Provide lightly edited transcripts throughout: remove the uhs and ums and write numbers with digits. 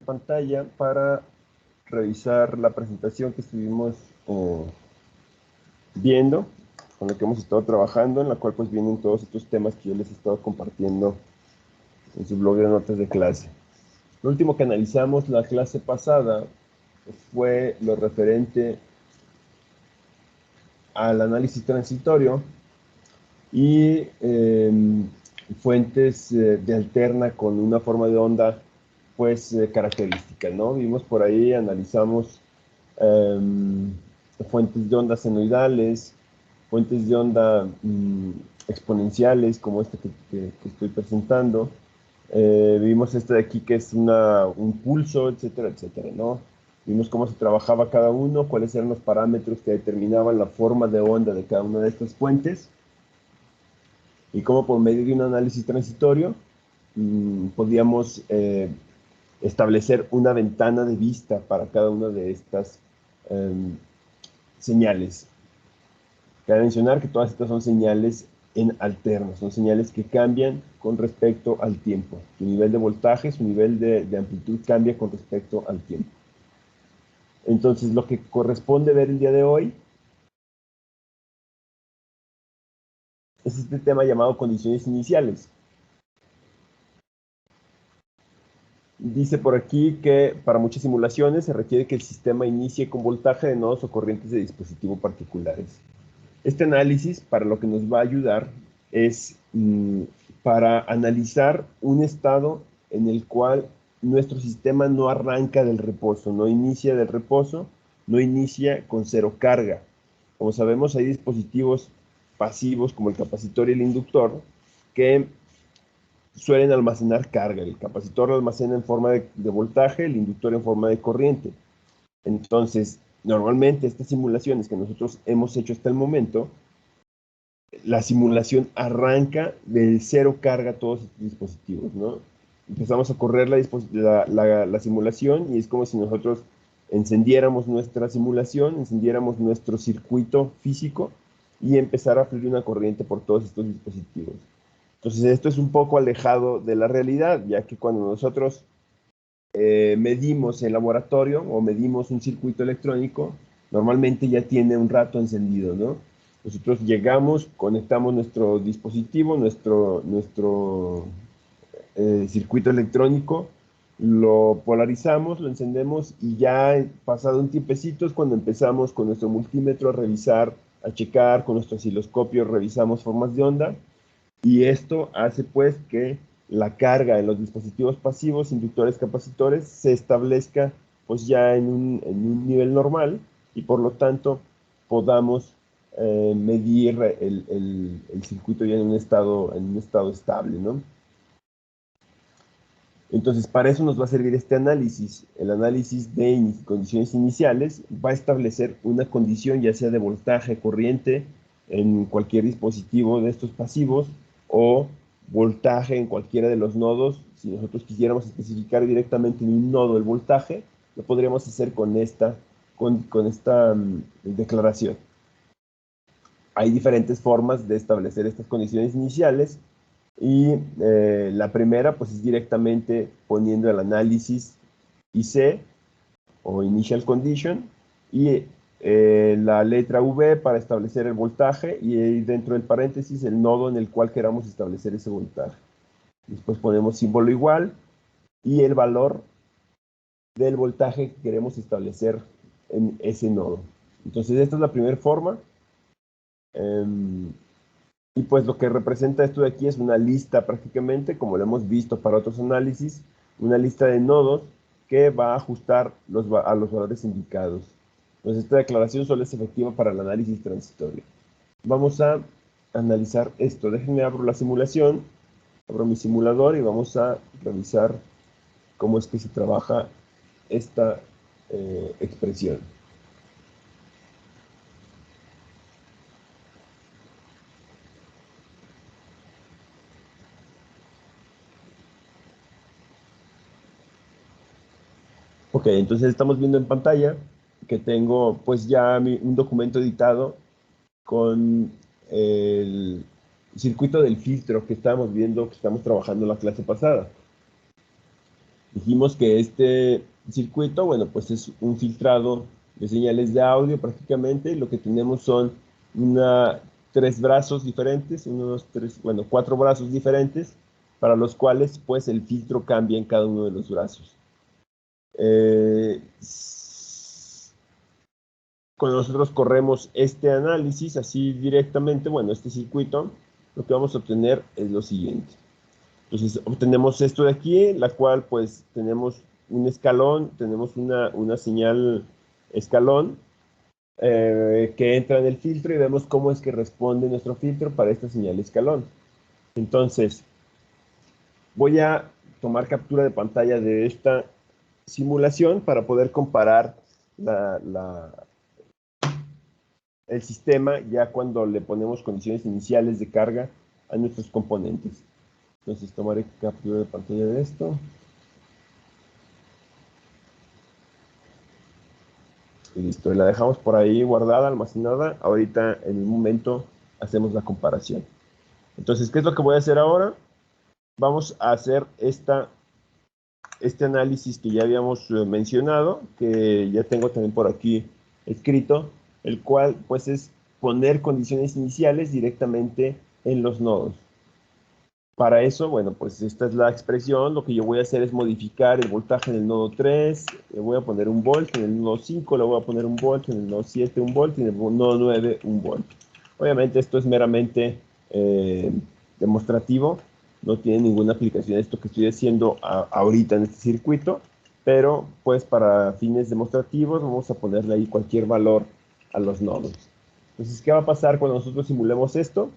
pantalla para revisar la presentación que estuvimos viendo, con la que hemos estado trabajando, en la cual pues vienen todos estos temas que yo les he estado compartiendo en su blog de notas de clase. Lo último que analizamos la clase pasada fue lo referente al análisis transitorio y fuentes de alterna con una forma de onda pues característica, ¿no? Vimos por ahí, analizamos fuentes de onda senoidales, fuentes de onda exponenciales como esta que estoy presentando. Vimos esta de aquí que es un pulso, etcétera, etcétera, ¿no? Vimos cómo se trabajaba cada uno, cuáles eran los parámetros que determinaban la forma de onda de cada una de estas fuentes y cómo por medio de un análisis transitorio podíamos establecer una ventana de vista para cada una de estas señales. Cabe mencionar que todas estas son señales en alternas, son señales que cambian con respecto al tiempo. Su nivel de voltaje, su nivel de amplitud cambia con respecto al tiempo. Entonces, lo que corresponde ver el día de hoy es este tema llamado condiciones iniciales. Dice por aquí que para muchas simulaciones se requiere que el sistema inicie con voltaje de nodos o corrientes de dispositivo particulares. Este análisis para lo que nos va a ayudar es para analizar un estado en el cual nuestro sistema no arranca del reposo, no inicia del reposo, no inicia con cero carga. Como sabemos, hay dispositivos pasivos como el capacitor y el inductor que suelen almacenar carga. El capacitor lo almacena en forma de voltaje, el inductor en forma de corriente. Entonces, normalmente estas simulaciones que nosotros hemos hecho hasta el momento, la simulación arranca del cero carga todos estos dispositivos, ¿no? Empezamos a correr la simulación y es como si nosotros encendiéramos nuestra simulación, encendiéramos nuestro circuito físico y empezar a fluir una corriente por todos estos dispositivos. Entonces esto es un poco alejado de la realidad, ya que cuando nosotros medimos en laboratorio o medimos un circuito electrónico, normalmente ya tiene un rato encendido, ¿no? Nosotros llegamos, conectamos nuestro dispositivo, nuestro circuito electrónico, lo polarizamos, lo encendemos y ya pasado un tiempecito es cuando empezamos con nuestro multímetro a revisar, a checar, con nuestro osciloscopio revisamos formas de onda y esto hace pues que la carga en los dispositivos pasivos, inductores, capacitores, se establezca pues ya en un nivel normal y por lo tanto podamos medir el circuito ya en un estado estable, ¿no? Entonces, para eso nos va a servir este análisis. El análisis de condiciones iniciales va a establecer una condición, ya sea de voltaje, corriente, en cualquier dispositivo de estos pasivos, o voltaje en cualquiera de los nodos. Si nosotros quisiéramos especificar directamente en un nodo el voltaje, lo podríamos hacer con esta declaración. Hay diferentes formas de establecer estas condiciones iniciales. Y la primera, pues es directamente poniendo el análisis IC o Initial Condition y la letra V para establecer el voltaje y dentro del paréntesis el nodo en el cual queramos establecer ese voltaje. Después ponemos símbolo igual y el valor del voltaje que queremos establecer en ese nodo. Entonces esta es la primera forma. Y pues lo que representa esto de aquí es una lista prácticamente, como lo hemos visto para otros análisis, una lista de nodos que va a ajustar a los valores indicados. Entonces esta declaración solo es efectiva para el análisis transitorio. Vamos a analizar esto. Déjenme abro la simulación, abro mi simulador y vamos a revisar cómo es que se trabaja esta expresión. Ok, entonces estamos viendo en pantalla que tengo pues ya un documento editado con el circuito del filtro que estábamos viendo, que estamos trabajando la clase pasada. Dijimos que este circuito, bueno, pues es un filtrado de señales de audio prácticamente. Lo que tenemos son tres brazos diferentes, uno, dos, tres, bueno, cuatro brazos diferentes, para los cuales pues el filtro cambia en cada uno de los brazos. Cuando nosotros corremos este análisis así directamente, bueno, este circuito, lo que vamos a obtener es lo siguiente. Entonces obtenemos esto de aquí, la cual pues tenemos un escalón, tenemos una señal escalón que entra en el filtro y vemos cómo es que responde nuestro filtro para esta señal escalón. Entonces, voy a tomar captura de pantalla de esta simulación para poder comparar el sistema ya cuando le ponemos condiciones iniciales de carga a nuestros componentes. Entonces tomaré captura de pantalla de esto. Y listo, y la dejamos por ahí guardada, almacenada. Ahorita en un momento hacemos la comparación. Entonces, ¿qué es lo que voy a hacer ahora? Vamos a hacer este análisis que ya habíamos mencionado, que ya tengo también por aquí escrito, el cual pues es poner condiciones iniciales directamente en los nodos. Para eso, bueno, pues esta es la expresión. Lo que yo voy a hacer es modificar el voltaje en el nodo 3, le voy a poner un volt, en el nodo 5 le voy a poner un volt, en el nodo 7 un volt y en el nodo 9 un volt. Obviamente esto es meramente demostrativo, no tiene ninguna aplicación esto que estoy haciendo ahorita en este circuito, pero pues para fines demostrativos vamos a ponerle ahí cualquier valor a los nodos. Entonces, ¿qué va a pasar cuando nosotros simulemos esto?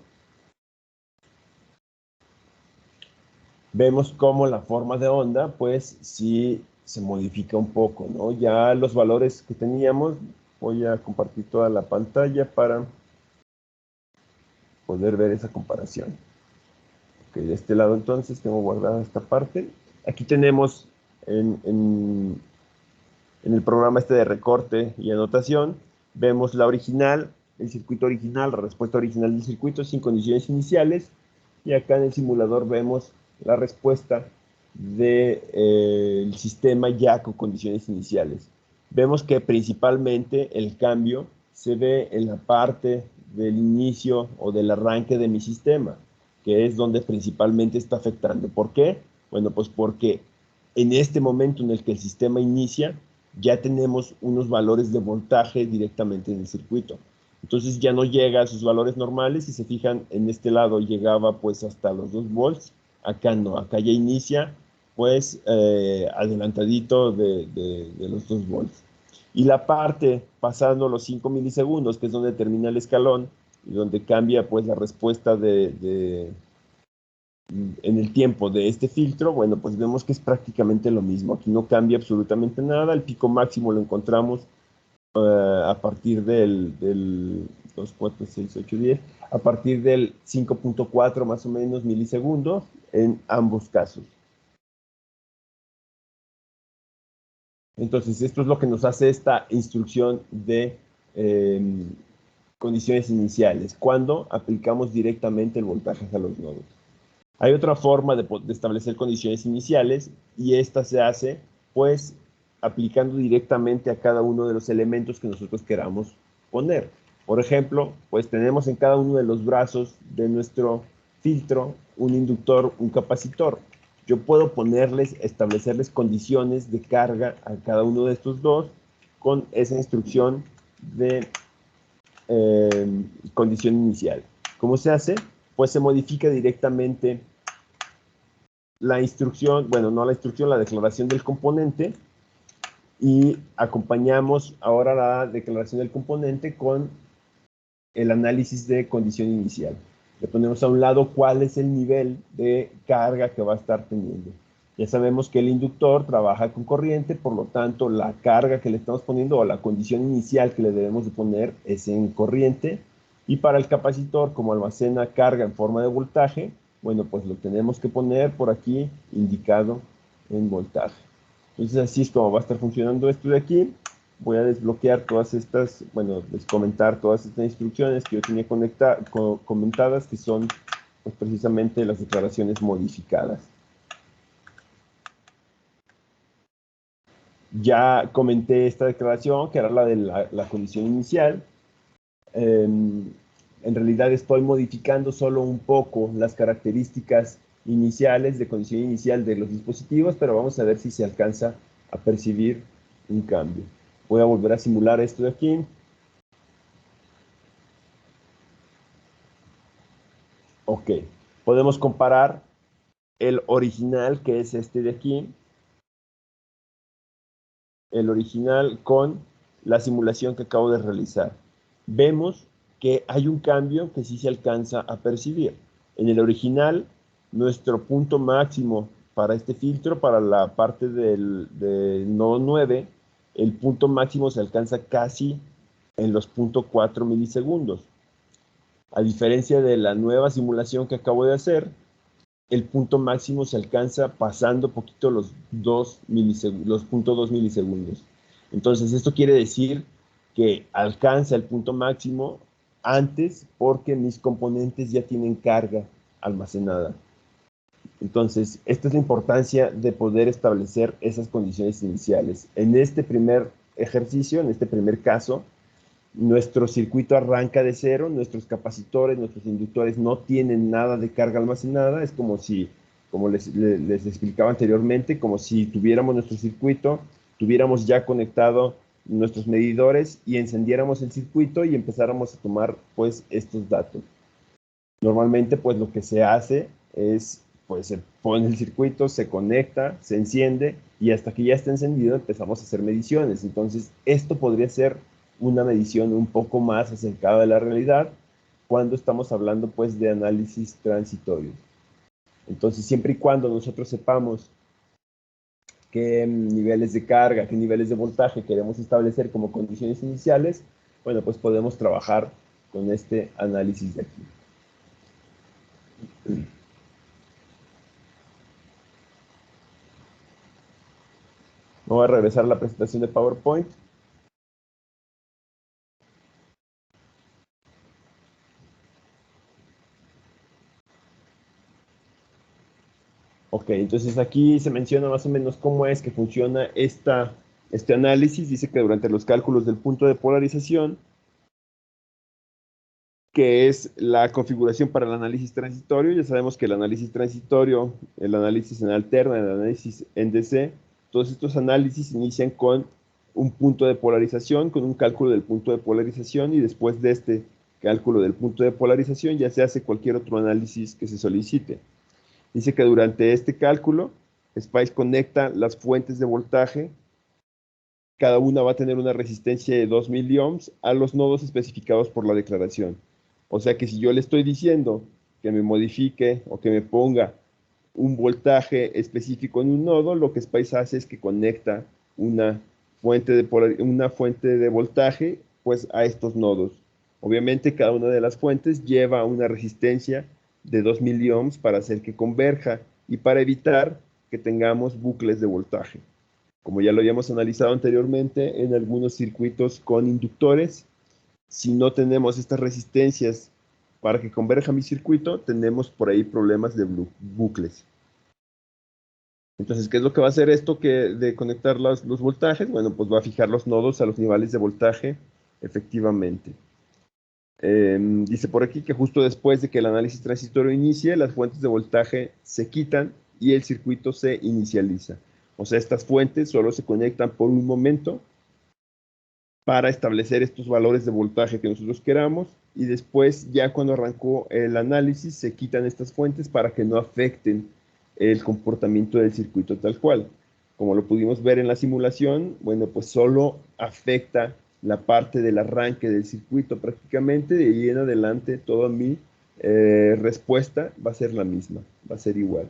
Vemos cómo la forma de onda, pues sí se modifica un poco, ¿no? Ya los valores que teníamos, voy a compartir toda la pantalla para poder ver esa comparación. Ok, de este lado entonces tengo guardada esta parte. Aquí tenemos en el programa este de recorte y anotación, vemos la original, el circuito original, la respuesta original del circuito sin condiciones iniciales, y acá en el simulador vemos la respuesta del sistema ya con condiciones iniciales. Vemos que principalmente el cambio se ve en la parte del inicio o del arranque de mi sistema, que es donde principalmente está afectando. ¿Por qué? Bueno, pues porque en este momento en el que el sistema inicia, ya tenemos unos valores de voltaje directamente en el circuito. Entonces ya no llega a sus valores normales. Si se fijan, en este lado llegaba pues hasta los 2 volts. Acá no, acá ya inicia pues adelantadito de los 2 volts. Y la parte pasando los 5 milisegundos, que es donde termina el escalón y donde cambia pues la respuesta en el tiempo de este filtro, bueno, pues vemos que es prácticamente lo mismo. Aquí no cambia absolutamente nada. El pico máximo lo encontramos a partir del 2, 4, 6, 8, 10, a partir del 5.4 más o menos milisegundos en ambos casos. Entonces, esto es lo que nos hace esta instrucción de condiciones iniciales, cuando aplicamos directamente el voltaje a los nodos. Hay otra forma de establecer condiciones iniciales y esta se hace pues aplicando directamente a cada uno de los elementos que nosotros queramos poner. Por ejemplo, pues tenemos en cada uno de los brazos de nuestro filtro un inductor, un capacitor. Yo puedo establecerles condiciones de carga a cada uno de estos dos con esa instrucción de condición inicial. ¿Cómo se hace? Pues se modifica directamente la instrucción, bueno, no la instrucción, la declaración del componente, y acompañamos ahora la declaración del componente con el análisis de condición inicial. Le ponemos a un lado cuál es el nivel de carga que va a estar teniendo. Ya sabemos que el inductor trabaja con corriente, por lo tanto la carga que le estamos poniendo o la condición inicial que le debemos de poner es en corriente. Y para el capacitor, como almacena carga en forma de voltaje, bueno, pues lo tenemos que poner por aquí indicado en voltaje. Entonces así es como va a estar funcionando esto de aquí. Voy a desbloquear todas estas, bueno, comentar todas estas instrucciones que yo tenía comentadas, que son pues, precisamente las declaraciones modificadas. Ya comenté esta declaración, que era la de la condición inicial. En realidad estoy modificando solo un poco las características iniciales de condición inicial de los dispositivos, pero vamos a ver si se alcanza a percibir un cambio. Voy a volver a simular esto de aquí. Ok, podemos comparar el original, que es este de aquí, el original con la simulación que acabo de realizar. Vemos que hay un cambio que sí se alcanza a percibir. En el original, nuestro punto máximo para este filtro, para la parte del nodo 9, el punto máximo se alcanza casi en los 0.4 milisegundos. A diferencia de la nueva simulación que acabo de hacer, el punto máximo se alcanza pasando poquito los 0.2 milisegundos. Entonces, esto quiere decir que alcanza el punto máximo antes porque mis componentes ya tienen carga almacenada. Entonces, esta es la importancia de poder establecer esas condiciones iniciales. En este primer ejercicio, en este primer caso, nuestro circuito arranca de cero, nuestros capacitores, nuestros inductores no tienen nada de carga almacenada, es como si, como les explicaba anteriormente, como si tuviéramos nuestro circuito, tuviéramos ya conectado nuestros medidores y encendiéramos el circuito y empezáramos a tomar pues estos datos. Normalmente pues lo que se hace es pues se pone el circuito, se conecta, se enciende y hasta que ya está encendido empezamos a hacer mediciones. Entonces esto podría ser una medición un poco más acercada de la realidad cuando estamos hablando pues de análisis transitorio. Entonces siempre y cuando nosotros sepamos qué niveles de carga, qué niveles de voltaje queremos establecer como condiciones iniciales, bueno pues podemos trabajar con este análisis de aquí. Voy a regresar a la presentación de PowerPoint. Ok, entonces aquí se menciona más o menos cómo es que funciona este análisis. Dice que durante los cálculos del punto de polarización, que es la configuración para el análisis transitorio, ya sabemos que el análisis transitorio, el análisis en alterna, el análisis en DC, todos estos análisis inician con un punto de polarización, con un cálculo del punto de polarización y después de este cálculo del punto de polarización ya se hace cualquier otro análisis que se solicite. Dice que durante este cálculo, SPICE conecta las fuentes de voltaje. Cada una va a tener una resistencia de 2 miliohms a los nodos especificados por la declaración. O sea que si yo le estoy diciendo que me modifique o que me ponga un voltaje específico en un nodo, lo que SPICE hace es que conecta una fuente de voltaje pues, a estos nodos. Obviamente cada una de las fuentes lleva una resistencia de 2 miliohms para hacer que converja y para evitar que tengamos bucles de voltaje. Como ya lo habíamos analizado anteriormente en algunos circuitos con inductores, si no tenemos estas resistencias para que converja mi circuito, tenemos por ahí problemas de bucles. Entonces, ¿qué es lo que va a hacer esto de conectar los voltajes? Bueno, pues va a fijar los nodos a los niveles de voltaje efectivamente. Dice por aquí que justo después de que el análisis transitorio inicie, las fuentes de voltaje se quitan y el circuito se inicializa. O sea, estas fuentes solo se conectan por un momento para establecer estos valores de voltaje que nosotros queramos y después ya cuando arrancó el análisis se quitan estas fuentes para que no afecten el comportamiento del circuito tal cual. Como lo pudimos ver en la simulación, bueno, pues solo afecta la parte del arranque del circuito prácticamente, de ahí en adelante toda mi respuesta va a ser la misma, va a ser igual.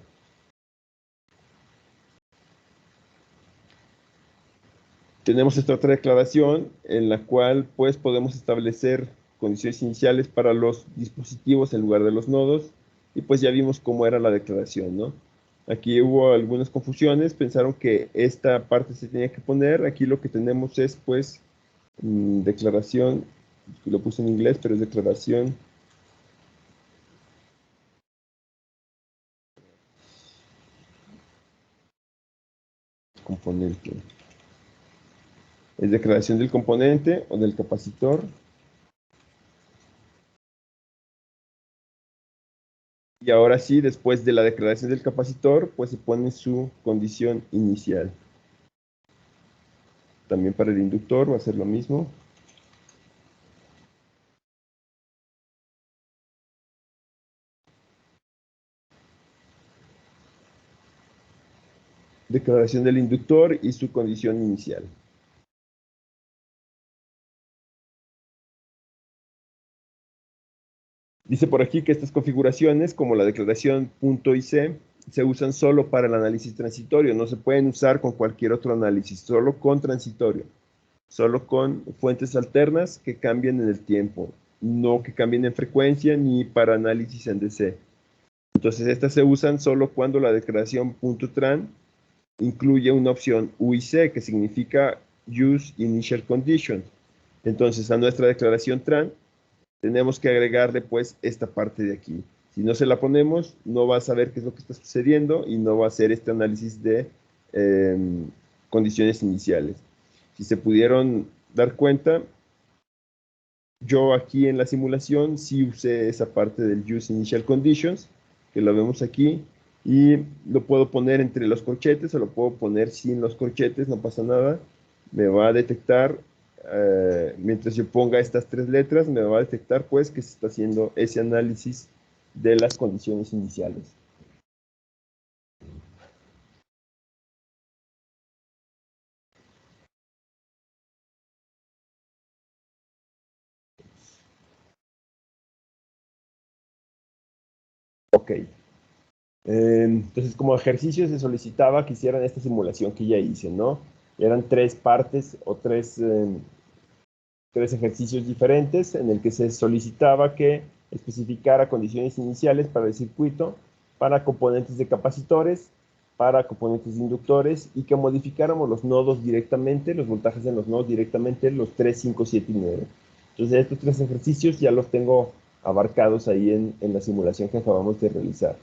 Tenemos esta otra declaración en la cual pues podemos establecer condiciones iniciales para los dispositivos en lugar de los nodos y pues ya vimos cómo era la declaración, ¿no? Aquí hubo algunas confusiones, pensaron que esta parte se tenía que poner, aquí lo que tenemos es pues declaración, lo puse en inglés, pero es declaración componente. es declaración del componente o del capacitor. Y ahora sí, después de la declaración del capacitor, pues se pone su condición inicial. También para el inductor va a ser lo mismo. Declaración del inductor y su condición inicial. Dice por aquí que estas configuraciones, como la declaración .IC, se usan solo para el análisis transitorio, no se pueden usar con cualquier otro análisis, solo con transitorio, solo con fuentes alternas que cambien en el tiempo, no que cambien en frecuencia ni para análisis en DC. Entonces estas se usan solo cuando la declaración .tran incluye una opción UIC, que significa Use Initial Condition. Entonces a nuestra declaración tran tenemos que agregarle pues esta parte de aquí. Si no se la ponemos, no va a saber qué es lo que está sucediendo y no va a hacer este análisis de condiciones iniciales. Si se pudieron dar cuenta, yo aquí en la simulación sí usé esa parte del Use Initial Conditions, que lo vemos aquí, y lo puedo poner entre los corchetes o lo puedo poner sin los corchetes, no pasa nada. Me va a detectar, mientras yo ponga estas tres letras, me va a detectar pues que se está haciendo ese análisis de las condiciones iniciales. Ok. Entonces, como ejercicio se solicitaba que hicieran esta simulación que ya hice, ¿no? Eran tres partes o tres ejercicios diferentes en el que se solicitaba que especificara condiciones iniciales para el circuito, para componentes de capacitores, para componentes de inductores y que modificáramos los nodos directamente, los voltajes en los nodos directamente, los 3, 5, 7 y 9. Entonces, estos tres ejercicios ya los tengo abarcados ahí en la simulación que acabamos de realizar.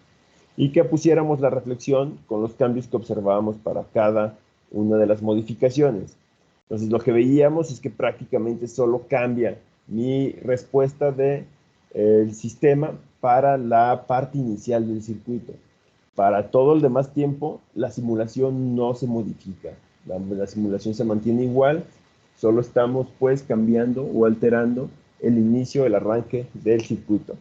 Y que pusiéramos la reflexión con los cambios que observábamos para cada una de las modificaciones. Entonces, lo que veíamos es que prácticamente solo cambia mi respuesta del sistema para la parte inicial del circuito. Para todo el demás tiempo, la simulación no se modifica. La simulación se mantiene igual, solo estamos pues cambiando o alterando el inicio, el arranque del circuito.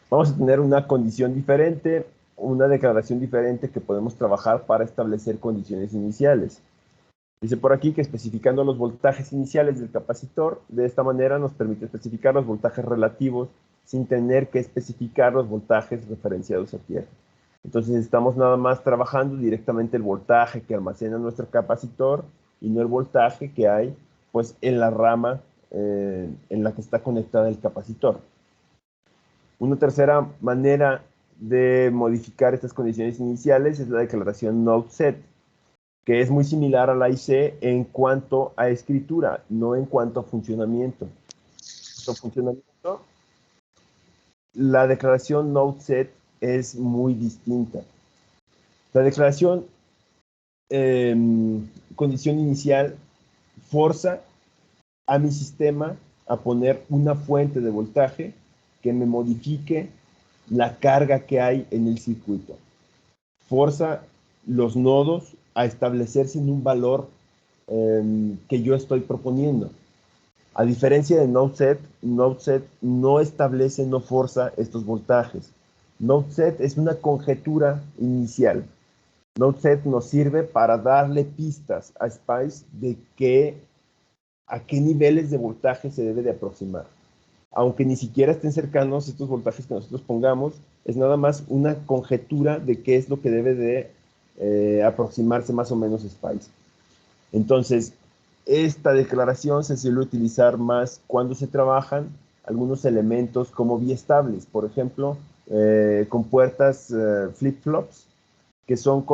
Vamos a tener una condición diferente, una declaración diferente que podemos trabajar para establecer condiciones iniciales. Dice por aquí que especificando los voltajes iniciales del capacitor, de esta manera nos permite especificar los voltajes relativos sin tener que especificar los voltajes referenciados a tierra. Entonces estamos nada más trabajando directamente el voltaje que almacena nuestro capacitor y no el voltaje que hay pues en la rama en la que está conectada el capacitor. Una tercera manera de modificar estas condiciones iniciales es la declaración node set, que es muy similar a la IC en cuanto a escritura, no en cuanto a funcionamiento. La declaración node set es muy distinta. La declaración condición inicial forza a mi sistema a poner una fuente de voltaje que me modifique la carga que hay en el circuito. Forza los nodos a establecerse en un valor que yo estoy proponiendo. A diferencia de NodeSet, NodeSet no establece, no forza estos voltajes. NodeSet es una conjetura inicial. NodeSet nos sirve para darle pistas a Spice de a qué niveles de voltaje se debe de aproximar. Aunque ni siquiera estén cercanos estos voltajes que nosotros pongamos, es nada más una conjetura de qué es lo que debe de aproximarse más o menos Spice. Entonces, esta declaración se suele utilizar más cuando se trabajan algunos elementos como biestables, por ejemplo, con puertas flip-flops, que son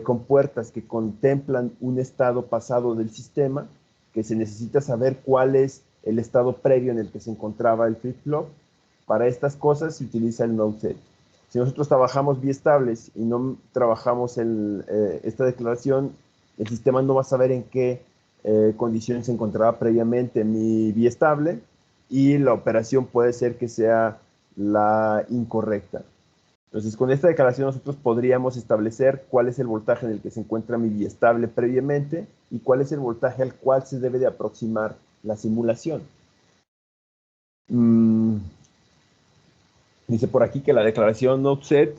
compuertas que contemplan un estado pasado del sistema, que se necesita saber cuál es el estado previo en el que se encontraba el flip-flop. Para estas cosas se utiliza el node set. Si nosotros trabajamos biestables y no trabajamos esta declaración, El sistema no va a saber en qué condiciones se encontraba previamente mi biestable y la operación puede ser que sea la incorrecta. Entonces, con esta declaración nosotros podríamos establecer cuál es el voltaje en el que se encuentra mi biestable previamente y cuál es el voltaje al cual se debe de aproximar la simulación. Dice por aquí que la declaración NodeSet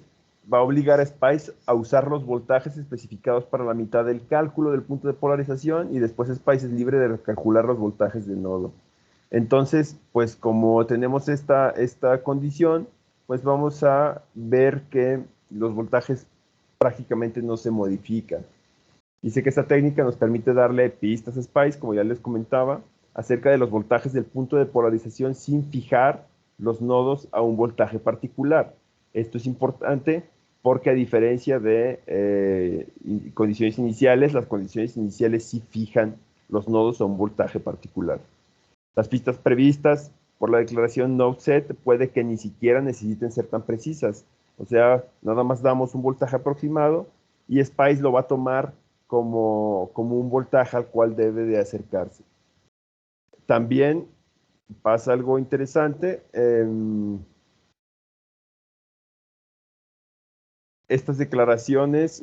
va a obligar a SPICE a usar los voltajes especificados para la mitad del cálculo del punto de polarización y después SPICE es libre de recalcular los voltajes del nodo. Entonces, pues como tenemos esta condición, pues vamos a ver que los voltajes prácticamente no se modifican. Dice que esta técnica nos permite darle pistas a SPICE, como ya les comentaba, acerca de los voltajes del punto de polarización sin fijar los nodos a un voltaje particular. Esto es importante porque a diferencia de condiciones iniciales, las condiciones iniciales sí fijan los nodos a un voltaje particular. Las pistas previstas por la declaración NodeSet puede que ni siquiera necesiten ser tan precisas. O sea, nada más damos un voltaje aproximado y SPICE lo va a tomar como un voltaje al cual debe de acercarse. También pasa algo interesante. Estas declaraciones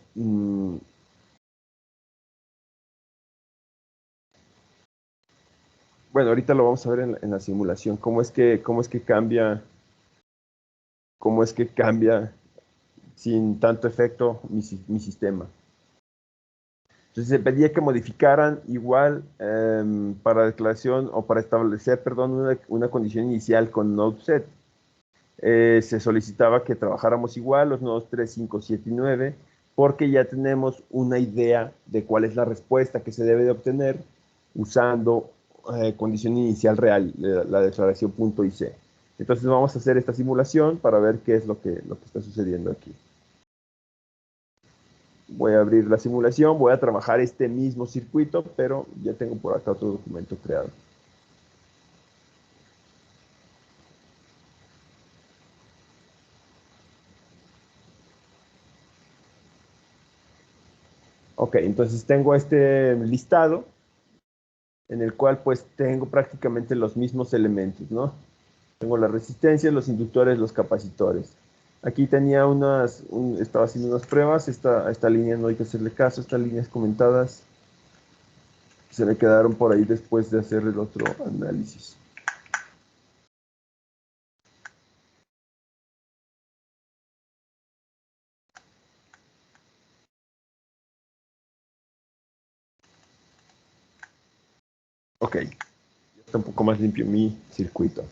bueno, ahorita lo vamos a ver en la simulación, cómo es que cambia sin tanto efecto mi sistema. Entonces se pedía que modificaran igual para declaración o para establecer, perdón, una condición inicial con NodeSet. Se solicitaba que trabajáramos igual los nodos 3, 5, 7 y 9, porque ya tenemos una idea de cuál es la respuesta que se debe de obtener usando condición inicial real, la declaración punto IC. Entonces vamos a hacer esta simulación para ver qué es lo que está sucediendo aquí. Voy a abrir la simulación, voy a trabajar este mismo circuito, pero ya tengo por acá otro documento creado. Ok, entonces tengo este listado en el cual pues tengo prácticamente los mismos elementos, ¿no? Tengo las resistencias, los inductores, los capacitores. Aquí tenía estaba haciendo unas pruebas, esta línea no hay que hacerle caso, estas líneas comentadas se me quedaron por ahí después de hacer el otro análisis. Ok, ya está un poco más limpio mi circuito.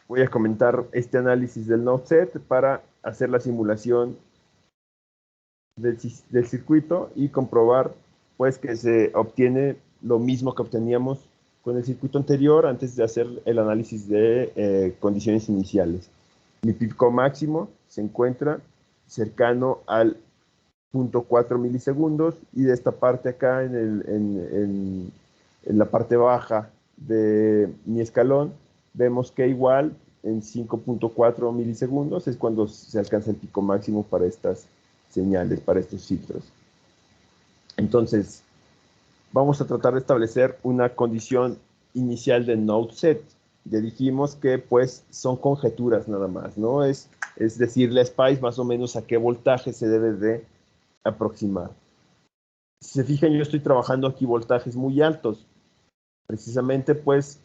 Voy a comentar este análisis del NodeSet para hacer la simulación del circuito y comprobar pues que se obtiene lo mismo que obteníamos con el circuito anterior antes de hacer el análisis de condiciones iniciales. Mi pico máximo se encuentra cercano al 0.4 milisegundos y de esta parte acá en la parte baja de mi escalón vemos que igual en 5.4 milisegundos es cuando se alcanza el pico máximo para estas señales, para estos ciclos. Entonces, vamos a tratar de establecer una condición inicial de NodeSet. Ya dijimos que pues son conjeturas nada más, ¿no? Es decirle a SPICE más o menos a qué voltaje se debe de aproximar. Si se fijan, yo estoy trabajando aquí voltajes muy altos, precisamente pues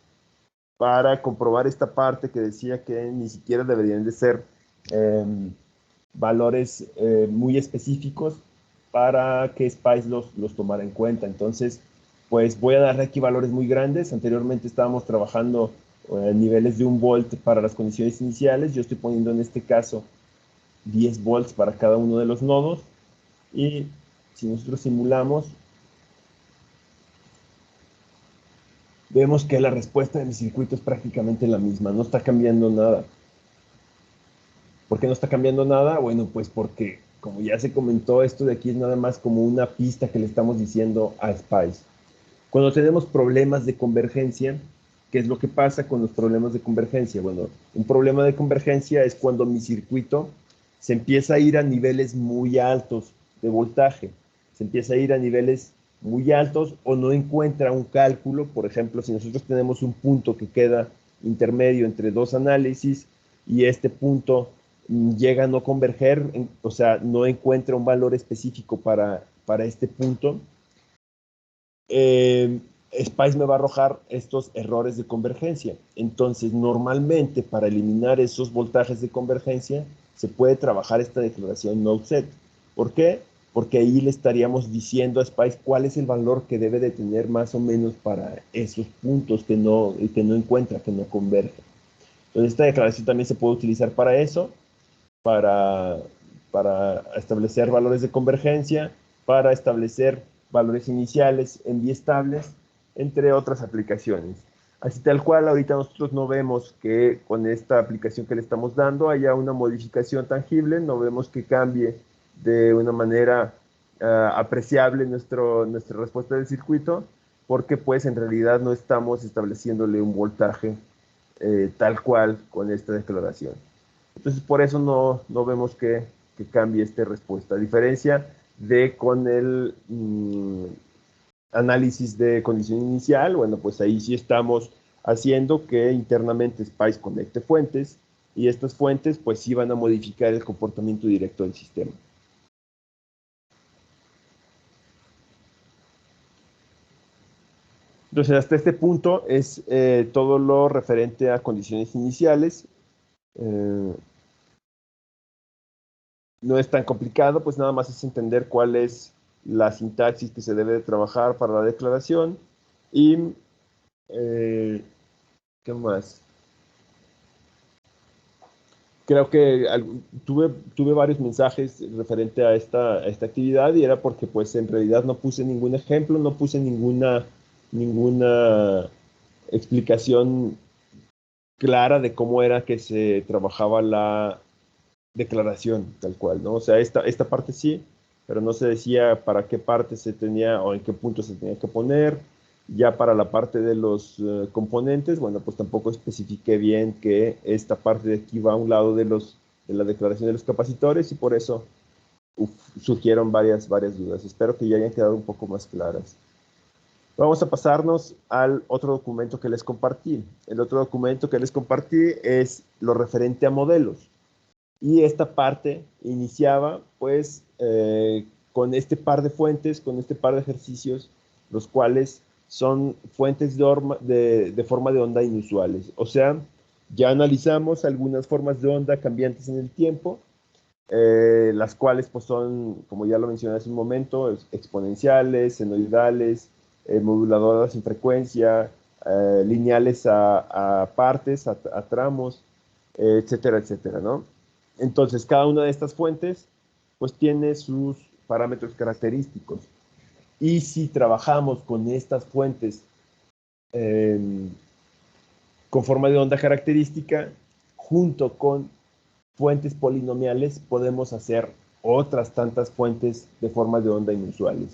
para comprobar esta parte que decía que ni siquiera deberían de ser valores muy específicos para que SPICE los tomara en cuenta. Entonces, pues voy a darle aquí valores muy grandes. Anteriormente estábamos trabajando niveles de 1 volt para las condiciones iniciales. Yo estoy poniendo en este caso 10 volts para cada uno de los nodos. Y si nosotros simulamos, vemos que la respuesta de mi circuito es prácticamente la misma. No está cambiando nada. ¿Por qué no está cambiando nada? Bueno, pues porque, como ya se comentó, esto de aquí es nada más como una pista que le estamos diciendo a SPICE. Cuando tenemos problemas de convergencia, ¿qué es lo que pasa con los problemas de convergencia? Bueno, un problema de convergencia es cuando mi circuito se empieza a ir a niveles muy altos de voltaje. Se empieza a ir a niveles muy altos o no encuentra un cálculo. Por ejemplo, si nosotros tenemos un punto que queda intermedio entre dos análisis y este punto llega a no converger, o sea, no encuentra un valor específico para este punto, Spice me va a arrojar estos errores de convergencia. Entonces, normalmente para eliminar esos voltajes de convergencia, se puede trabajar esta declaración node set. ¿Por qué? Porque ahí le estaríamos diciendo a Spice cuál es el valor que debe de tener más o menos para esos puntos que no encuentra, que no convergen. Entonces, esta declaración también se puede utilizar para eso, para, para establecer valores de convergencia, para establecer valores iniciales en biestables, entre otras aplicaciones. Así tal cual, ahorita nosotros no vemos que con esta aplicación que le estamos dando haya una modificación tangible, no vemos que cambie de una manera apreciable nuestra respuesta del circuito, porque pues en realidad no estamos estableciéndole un voltaje tal cual con esta declaración. Entonces, por eso no vemos que cambie esta respuesta. A diferencia de con el análisis de condición inicial, bueno, pues ahí sí estamos haciendo que internamente Spice conecte fuentes y estas fuentes pues sí van a modificar el comportamiento directo del sistema. Entonces, hasta este punto es todo lo referente a condiciones iniciales. No es tan complicado, pues nada más es entender cuál es la sintaxis que se debe de trabajar para la declaración y ¿qué más? Creo que tuve varios mensajes referente a esta actividad y era porque pues en realidad no puse ningún ejemplo, no puse ninguna explicación clara de cómo era que se trabajaba la declaración, tal cual, ¿no? O sea, esta parte sí, pero no se decía para qué parte se tenía o en qué punto se tenía que poner. Ya para la parte de los componentes, bueno, pues tampoco especifiqué bien que esta parte de aquí va a un lado de la declaración de los capacitores y por eso surgieron varias dudas. Espero que ya hayan quedado un poco más claras. Vamos a pasarnos al otro documento que les compartí. El otro documento que les compartí es lo referente a modelos. Y esta parte iniciaba pues con este par de fuentes, con este par de ejercicios, los cuales son fuentes de forma de onda inusuales. O sea, ya analizamos algunas formas de onda cambiantes en el tiempo, las cuales pues son, como ya lo mencioné hace un momento, exponenciales, senoidales, moduladoras en frecuencia, lineales a partes, a tramos, etcétera, etcétera, ¿no? Entonces, cada una de estas fuentes, pues tiene sus parámetros característicos. Y si trabajamos con estas fuentes eh, con forma de onda característica, junto con fuentes polinomiales, podemos hacer otras tantas fuentes de forma de onda inusuales.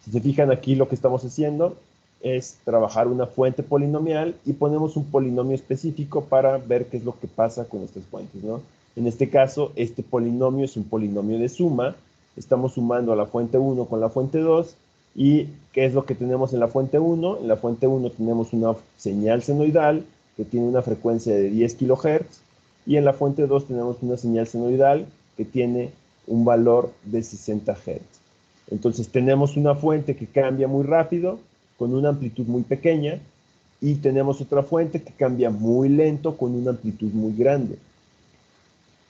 Si se fijan aquí, lo que estamos haciendo es trabajar una fuente polinomial y ponemos un polinomio específico para ver qué es lo que pasa con estas fuentes, ¿no? En este caso, este polinomio es un polinomio de suma. Estamos sumando a la fuente 1 con la fuente 2. ¿Y qué es lo que tenemos en la fuente 1? En la fuente 1 tenemos una señal senoidal que tiene una frecuencia de 10 kHz. Y en la fuente 2 tenemos una señal senoidal que tiene un valor de 60 Hz. Entonces tenemos una fuente que cambia muy rápido, con una amplitud muy pequeña, y tenemos otra fuente que cambia muy lento, con una amplitud muy grande.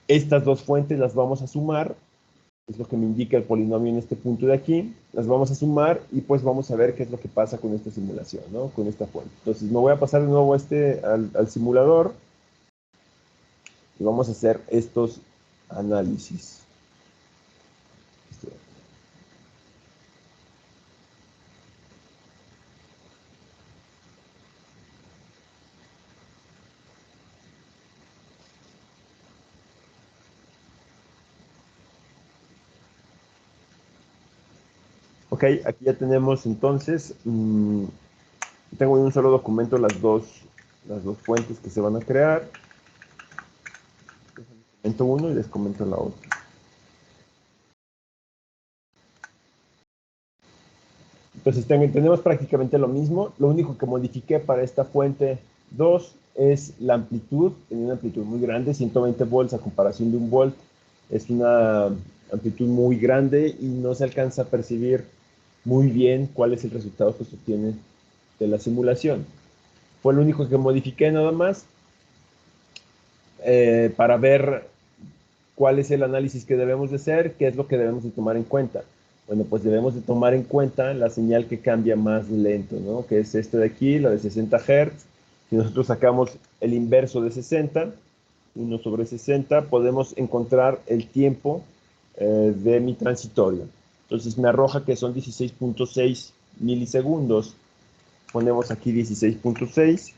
Estas dos fuentes las vamos a sumar, es lo que me indica el polinomio en este punto de aquí, las vamos a sumar y pues vamos a ver qué es lo que pasa con esta simulación, ¿no? Con esta fuente. Entonces me voy a pasar de nuevo al simulador y vamos a hacer estos análisis. Ok, aquí ya tenemos entonces, tengo en un solo documento las dos fuentes que se van a crear. Les comento uno y les comento la otra. Entonces tenemos prácticamente lo mismo. Lo único que modifiqué para esta fuente 2 es la amplitud. Tiene una amplitud muy grande, 120 volts a comparación de 1 volt. Es una amplitud muy grande y no se alcanza a percibir muy bien cuál es el resultado que se obtiene de la simulación. Fue lo único que modifiqué nada más para ver cuál es el análisis que debemos de hacer, qué es lo que debemos de tomar en cuenta. Bueno, pues debemos de tomar en cuenta la señal que cambia más lento, ¿no? Que es esta de aquí, la de 60 Hz. Si nosotros sacamos el inverso de 60, 1 sobre 60, podemos encontrar el tiempo de mi transitorio. Entonces me arroja que son 16.6 milisegundos. Ponemos aquí 16.6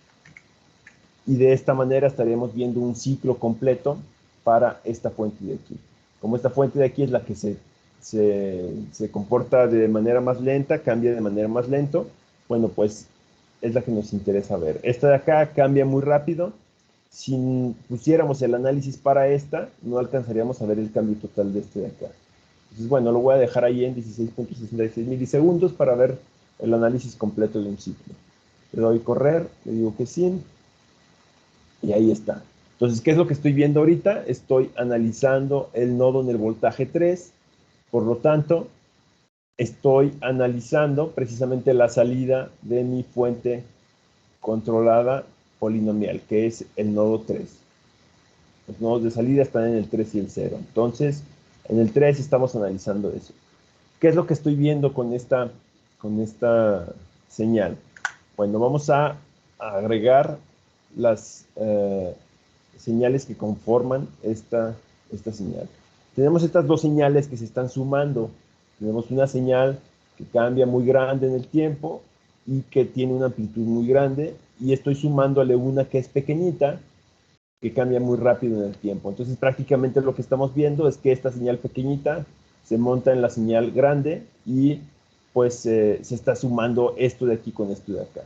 y de esta manera estaríamos viendo un ciclo completo para esta fuente de aquí. Como esta fuente de aquí es la que se comporta de manera más lenta, cambia de manera más lento, bueno, pues es la que nos interesa ver. Esta de acá cambia muy rápido. Si pusiéramos el análisis para esta, no alcanzaríamos a ver el cambio total de este de acá. Entonces, bueno, lo voy a dejar ahí en 16.66 milisegundos para ver el análisis completo de un ciclo. Le doy correr, le digo que sí, y ahí está. Entonces, ¿qué es lo que estoy viendo ahorita? Estoy analizando el nodo en el voltaje 3, por lo tanto, estoy analizando precisamente la salida de mi fuente controlada polinomial, que es el nodo 3. Los nodos de salida están en el 3 y el 0. Entonces, en el 3 estamos analizando eso. ¿Qué es lo que estoy viendo con esta señal? Bueno, vamos a agregar las señales que conforman esta señal. Tenemos estas dos señales que se están sumando. Tenemos una señal que cambia muy grande en el tiempo y que tiene una amplitud muy grande, y estoy sumándole una que es pequeñita, que cambia muy rápido en el tiempo. Entonces, prácticamente lo que estamos viendo es que esta señal pequeñita se monta en la señal grande y pues se está sumando esto de aquí con esto de acá.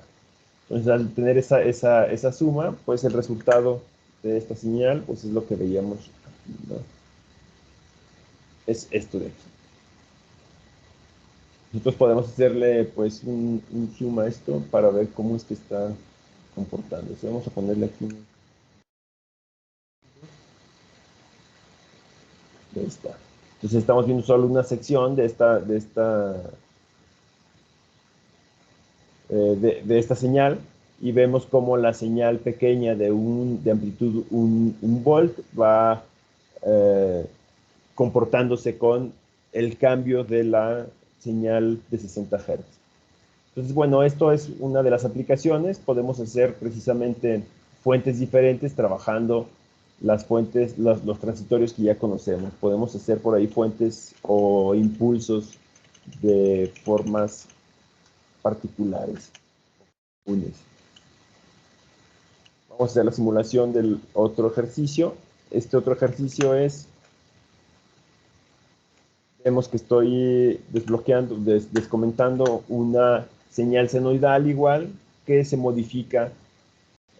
Entonces, al tener esa suma, pues el resultado de esta señal pues es lo que veíamos aquí, ¿no? Es esto de aquí. Nosotros podemos hacerle pues un zoom a esto para ver cómo es que está comportándose. Vamos a ponerle aquí. Ahí está. Entonces estamos viendo solo una sección de esta señal, y vemos cómo la señal pequeña de amplitud 1 volt va comportándose con el cambio de la señal de 60 Hz. Entonces, bueno, esto es una de las aplicaciones. Podemos hacer precisamente fuentes diferentes trabajando las fuentes, los transitorios que ya conocemos. Podemos hacer por ahí fuentes o impulsos de formas particulares. Vamos a hacer la simulación del otro ejercicio. Este otro ejercicio es, vemos que estoy desbloqueando, descomentando una señal senoidal igual, que se modifica,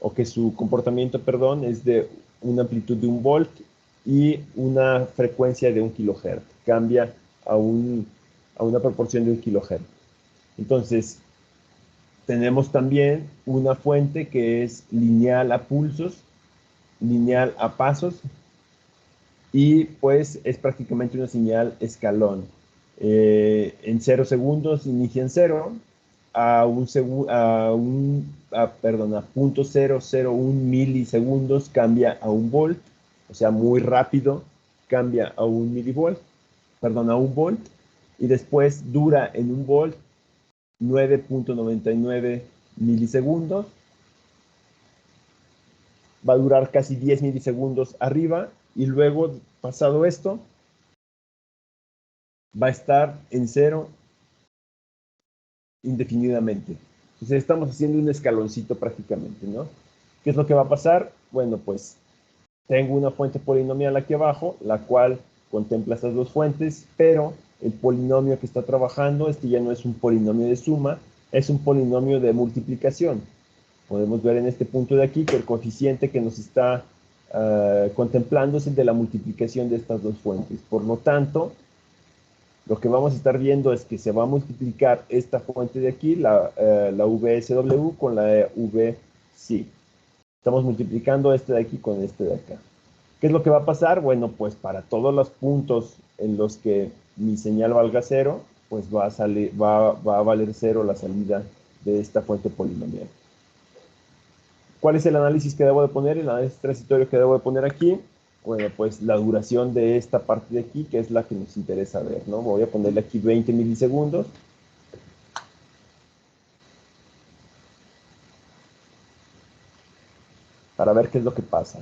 o que su comportamiento, perdón, es de una amplitud de 1 volt y una frecuencia de 1 kHz. Cambia a una proporción de 1 kHz. Entonces, tenemos también una fuente que es lineal a pulsos, lineal a pasos, y pues es prácticamente una señal escalón. En 0 segundos inicia en 0, a 0.001 milisegundos cambia a 1 volt, o sea, muy rápido cambia a 1 milivolt, perdón, a 1 volt, y después dura en 1 volt 9.99 milisegundos, va a durar casi 10 milisegundos arriba, y luego, pasado esto, va a estar en 0 indefinidamente. Entonces estamos haciendo un escaloncito prácticamente, ¿no? ¿Qué es lo que va a pasar? Bueno, pues tengo una fuente polinomial aquí abajo, la cual contempla estas dos fuentes, pero el polinomio que está trabajando, este ya no es un polinomio de suma, es un polinomio de multiplicación. Podemos ver en este punto de aquí que el coeficiente que nos está contemplando es el de la multiplicación de estas dos fuentes. Por lo tanto, lo que vamos a estar viendo es que se va a multiplicar esta fuente de aquí, la VSW, con la VC. Estamos multiplicando este de aquí con este de acá. ¿Qué es lo que va a pasar? Bueno, pues para todos los puntos en los que mi señal valga cero, pues va a valer cero la salida de esta fuente polinomial. ¿Cuál es el análisis que debo de poner? El análisis transitorio que debo de poner aquí. Bueno, pues la duración de esta parte de aquí, que es la que nos interesa ver, ¿no? Voy a ponerle aquí 20 milisegundos. Para ver qué es lo que pasa.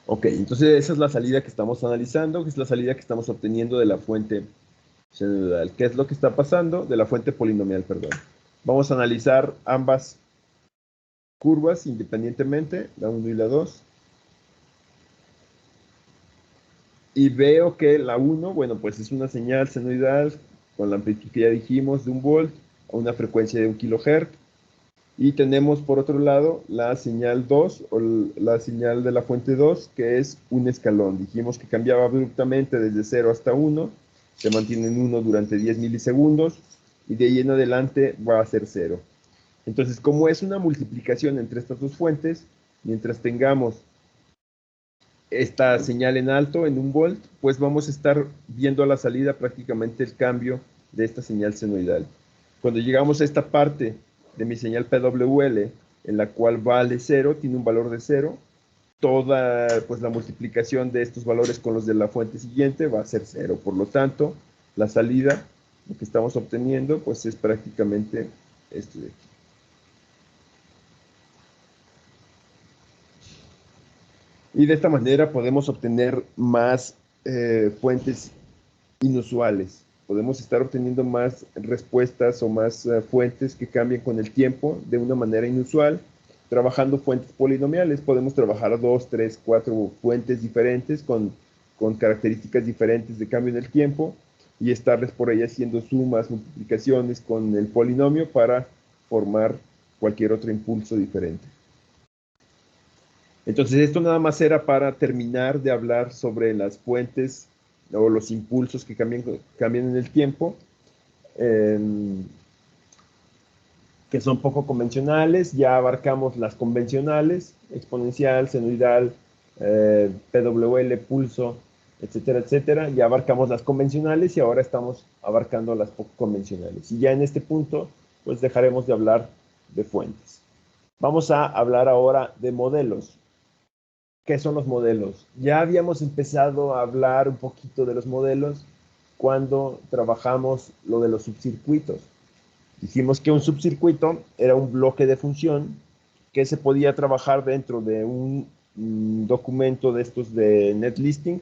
Ok, entonces esa es la salida que estamos analizando, que es la salida que estamos obteniendo de la fuente senoidal. ¿Qué es lo que está pasando? De la fuente polinomial, perdón. Vamos a analizar ambas curvas independientemente, la 1 y la 2. Y veo que la 1, bueno, pues es una señal senoidal con la amplitud que ya dijimos de 1 volt a una frecuencia de 1 kilohertz. Y tenemos por otro lado la señal 2 o la señal de la fuente 2, que es un escalón. Dijimos que cambiaba abruptamente desde 0 hasta 1, se mantiene en 1 durante 10 milisegundos y de ahí en adelante va a ser 0. Entonces, como es una multiplicación entre estas dos fuentes, mientras tengamos esta señal en alto, en 1 volt, pues vamos a estar viendo a la salida prácticamente el cambio de esta señal senoidal. Cuando llegamos a esta parte de mi señal PWL, en la cual vale 0, tiene un valor de 0, toda pues, la multiplicación de estos valores con los de la fuente siguiente va a ser 0. Por lo tanto, la salida, lo que estamos obteniendo, pues es prácticamente esto de aquí. Y de esta manera podemos obtener más fuentes inusuales. Podemos estar obteniendo más respuestas o más fuentes que cambien con el tiempo de una manera inusual. Trabajando fuentes polinomiales, podemos trabajar 2, 3, 4 fuentes diferentes con características diferentes de cambio en el tiempo y estarles por ahí haciendo sumas, multiplicaciones con el polinomio para formar cualquier otro impulso diferente. Entonces, esto nada más era para terminar de hablar sobre las fuentes o los impulsos que cambian en el tiempo, eh, que son poco convencionales. Ya abarcamos las convencionales, exponencial, senoidal, PWL, pulso, etcétera, etcétera. Ya abarcamos las convencionales y ahora estamos abarcando las poco convencionales. Y ya en este punto, pues dejaremos de hablar de fuentes. Vamos a hablar ahora de modelos. ¿Qué son los modelos? Ya habíamos empezado a hablar un poquito de los modelos cuando trabajamos lo de los subcircuitos. Dijimos que un subcircuito era un bloque de función que se podía trabajar dentro de un documento de estos de netlisting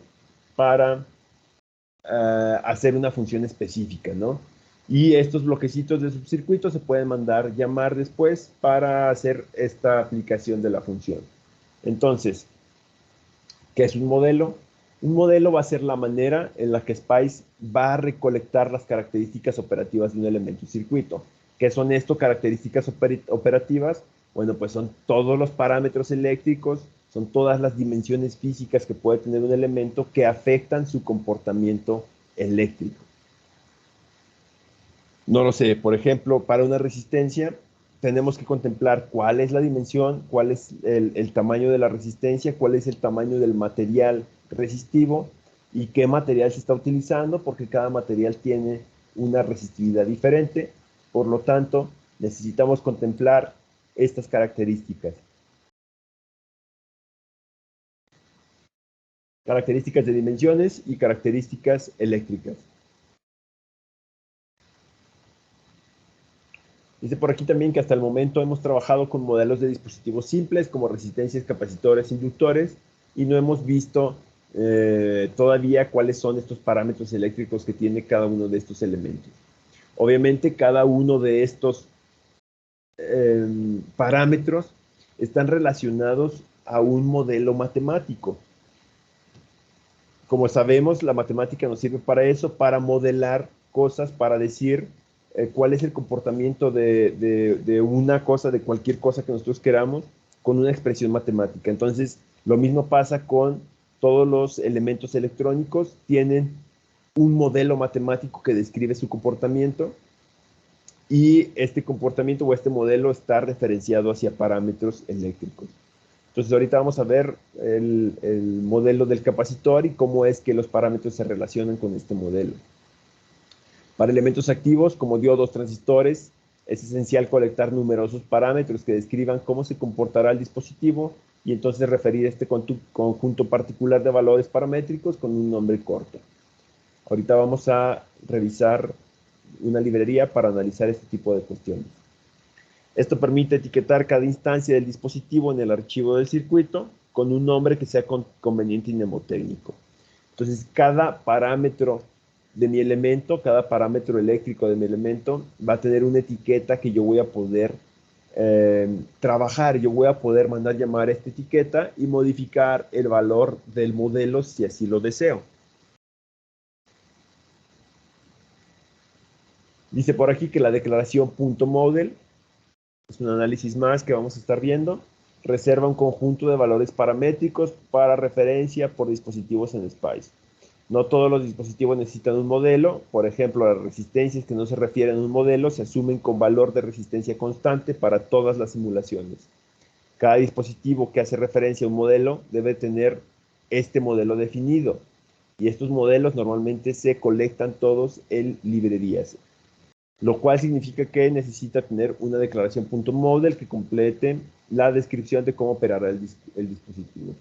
para hacer una función específica, ¿no? Y estos bloquecitos de subcircuito se pueden mandar llamar después para hacer esta aplicación de la función. Entonces, ¿qué es un modelo? Un modelo va a ser la manera en la que SPICE va a recolectar las características operativas de un elemento circuito. ¿Qué son esto? Características operativas. Bueno, pues son todos los parámetros eléctricos, son todas las dimensiones físicas que puede tener un elemento que afectan su comportamiento eléctrico. No lo sé, por ejemplo, para una resistencia tenemos que contemplar cuál es la dimensión, cuál es el tamaño de la resistencia, cuál es el tamaño del material resistivo y qué material se está utilizando, porque cada material tiene una resistividad diferente. Por lo tanto, necesitamos contemplar estas características. Características de dimensiones y características eléctricas. Dice por aquí también que hasta el momento hemos trabajado con modelos de dispositivos simples como resistencias, capacitores, inductores y no hemos visto todavía cuáles son estos parámetros eléctricos que tiene cada uno de estos elementos. Obviamente cada uno de estos parámetros están relacionados a un modelo matemático. Como sabemos, la matemática nos sirve para eso, para modelar cosas, para decir cuál es el comportamiento de una cosa, de cualquier cosa que nosotros queramos, con una expresión matemática. Entonces, lo mismo pasa con todos los elementos electrónicos, tienen un modelo matemático que describe su comportamiento y este comportamiento o este modelo está referenciado hacia parámetros eléctricos. Entonces, ahorita vamos a ver el modelo del capacitor y cómo es que los parámetros se relacionan con este modelo. Para elementos activos, como diodos, transistores, es esencial colectar numerosos parámetros que describan cómo se comportará el dispositivo y entonces referir este conjunto particular de valores paramétricos con un nombre corto. Ahorita vamos a revisar una librería para analizar este tipo de cuestiones. Esto permite etiquetar cada instancia del dispositivo en el archivo del circuito con un nombre que sea conveniente y mnemotécnico. Entonces, cada parámetro de mi elemento, cada parámetro eléctrico de mi elemento va a tener una etiqueta que yo voy a poder trabajar. Yo voy a poder mandar llamar a esta etiqueta y modificar el valor del modelo si así lo deseo. Dice por aquí que la declaración .model es un análisis más que vamos a estar viendo. Reserva un conjunto de valores paramétricos para referencia por dispositivos en SPICE. No todos los dispositivos necesitan un modelo. Por ejemplo, las resistencias que no se refieren a un modelo se asumen con valor de resistencia constante para todas las simulaciones. Cada dispositivo que hace referencia a un modelo debe tener este modelo definido. Y estos modelos normalmente se colectan todos en librerías, lo cual significa que necesita tener una declaración .model que complete la descripción de cómo operará el dispositivo.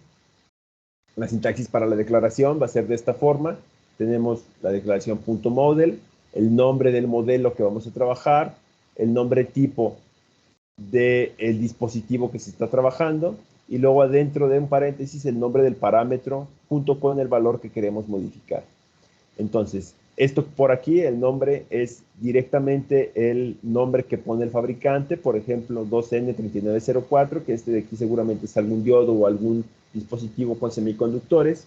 La sintaxis para la declaración va a ser de esta forma. Tenemos la declaración .model, el nombre del modelo que vamos a trabajar, el nombre tipo del dispositivo que se está trabajando y luego adentro de un paréntesis el nombre del parámetro junto con el valor que queremos modificar. Entonces, esto por aquí, el nombre es directamente el nombre que pone el fabricante, por ejemplo, 2N3904, que este de aquí seguramente es algún diodo o algún dispositivo con semiconductores.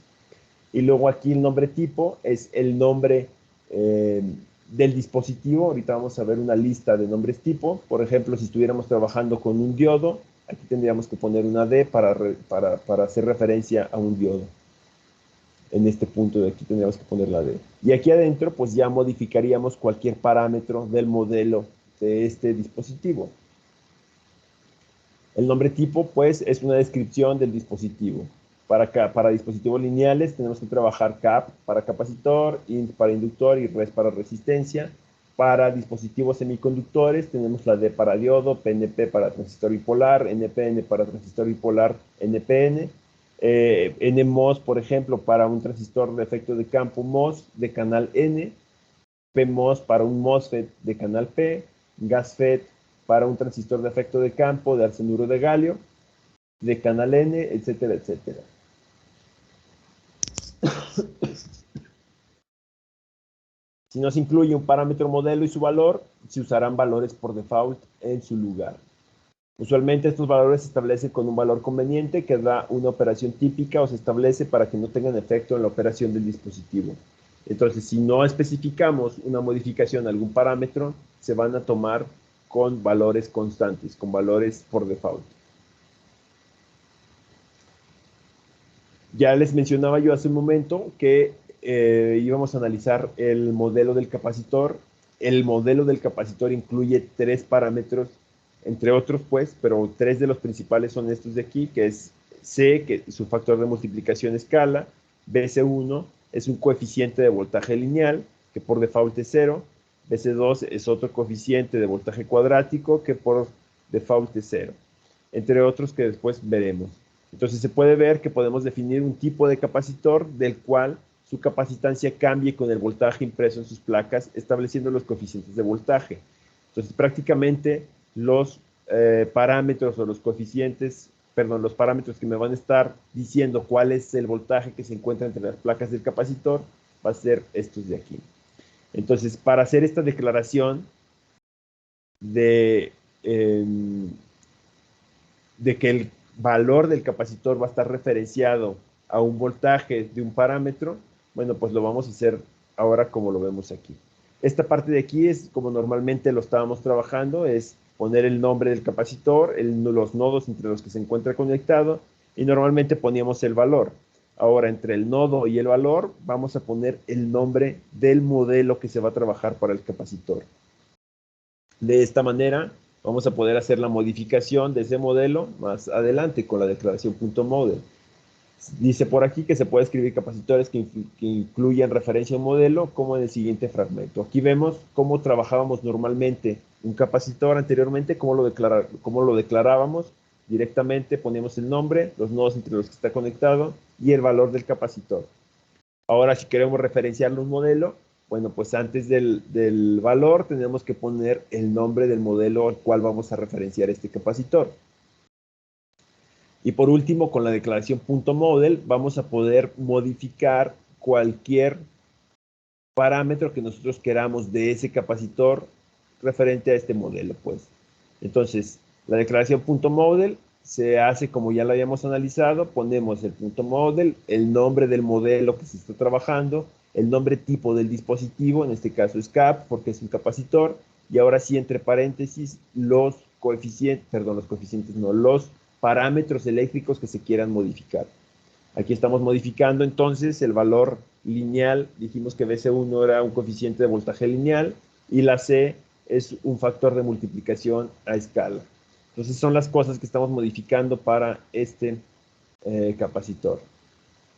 Y luego aquí el nombre tipo es el nombre del dispositivo. Ahorita vamos a ver una lista de nombres tipo. Por ejemplo, si estuviéramos trabajando con un diodo, aquí tendríamos que poner una D para hacer referencia a un diodo. En este punto de aquí tendríamos que poner la D. Y aquí adentro, pues ya modificaríamos cualquier parámetro del modelo de este dispositivo. El nombre tipo, pues, es una descripción del dispositivo. Para dispositivos lineales tenemos que trabajar CAP para capacitor, INT para inductor y RES para resistencia. Para dispositivos semiconductores tenemos la D para diodo, PNP para transistor bipolar, NPN para transistor bipolar, NPN. NMOS, por ejemplo, para un transistor de efecto de campo MOS de canal N, PMOS para un MOSFET de canal P, GASFET para un transistor de efecto de campo de arsenuro de galio de canal N, etcétera, etcétera. Si no se incluye un parámetro modelo y su valor, se usarán valores por default en su lugar. Usualmente estos valores se establecen con un valor conveniente que da una operación típica o se establece para que no tengan efecto en la operación del dispositivo. Entonces, si no especificamos una modificación a algún parámetro, se van a tomar con valores constantes, con valores por default. Ya les mencionaba yo hace un momento que íbamos a analizar el modelo del capacitor. El modelo del capacitor incluye 3 parámetros, entre otros, pues, pero 3 de los principales son estos de aquí, que es C, que su factor de multiplicación escala, BC1 es un coeficiente de voltaje lineal, que por default es 0, BC2 es otro coeficiente de voltaje cuadrático, que por default es 0, entre otros que después veremos. Entonces se puede ver que podemos definir un tipo de capacitor del cual su capacitancia cambie con el voltaje impreso en sus placas, estableciendo los coeficientes de voltaje. Entonces prácticamente los parámetros o los coeficientes, perdón, los parámetros que me van a estar diciendo cuál es el voltaje que se encuentra entre las placas del capacitor, va a ser estos de aquí. Entonces, para hacer esta declaración de que el valor del capacitor va a estar referenciado a un voltaje de un parámetro, bueno, pues lo vamos a hacer ahora como lo vemos aquí. Esta parte de aquí es como normalmente lo estábamos trabajando, es poner el nombre del capacitor, los nodos entre los que se encuentra conectado, y normalmente poníamos el valor. Ahora, entre el nodo y el valor, vamos a poner el nombre del modelo que se va a trabajar para el capacitor. De esta manera, vamos a poder hacer la modificación de ese modelo más adelante con la declaración .model. Dice por aquí que se puede escribir capacitores que incluyan referencia a un modelo, como en el siguiente fragmento. Aquí vemos cómo trabajábamos normalmente un capacitor anteriormente, cómo lo declarábamos directamente, poníamos el nombre, los nodos entre los que está conectado y el valor del capacitor. Ahora, si queremos referenciarle un modelo, bueno, pues antes del valor tenemos que poner el nombre del modelo al cual vamos a referenciar este capacitor. Y por último, con la declaración .model, vamos a poder modificar cualquier parámetro que nosotros queramos de ese capacitor referente a este modelo, pues. Entonces, la declaración .model se hace como ya lo habíamos analizado, ponemos el .model, el nombre del modelo que se está trabajando, el nombre tipo del dispositivo, en este caso es CAP, porque es un capacitor, y ahora sí, entre paréntesis, los parámetros eléctricos que se quieran modificar. Aquí estamos modificando entonces el valor lineal, dijimos que BC1 era un coeficiente de voltaje lineal y la C es un factor de multiplicación a escala. Entonces son las cosas que estamos modificando para este capacitor.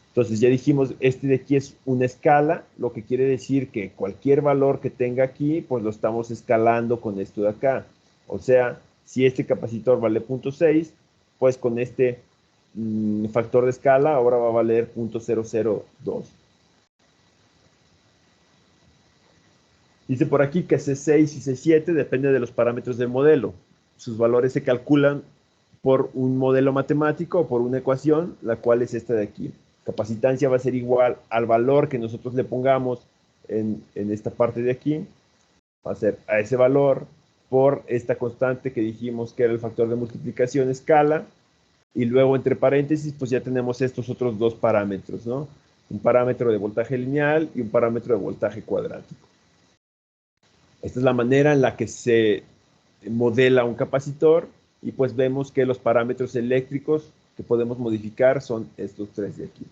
Entonces ya dijimos, este de aquí es una escala, lo que quiere decir que cualquier valor que tenga aquí, pues lo estamos escalando con esto de acá. O sea, si este capacitor vale 0.6, pues con este factor de escala ahora va a valer 0.002. Dice por aquí que C6 y C7 depende de los parámetros del modelo. Sus valores se calculan por un modelo matemático o por una ecuación, la cual es esta de aquí. Capacitancia va a ser igual al valor que nosotros le pongamos en esta parte de aquí. Va a ser a ese valor por esta constante que dijimos que era el factor de multiplicación escala. Y luego entre paréntesis, pues ya tenemos estos otros dos parámetros, ¿no? Un parámetro de voltaje lineal y un parámetro de voltaje cuadrático. Esta es la manera en la que se modela un capacitor y pues vemos que los parámetros eléctricos que podemos modificar son estos tres de aquí.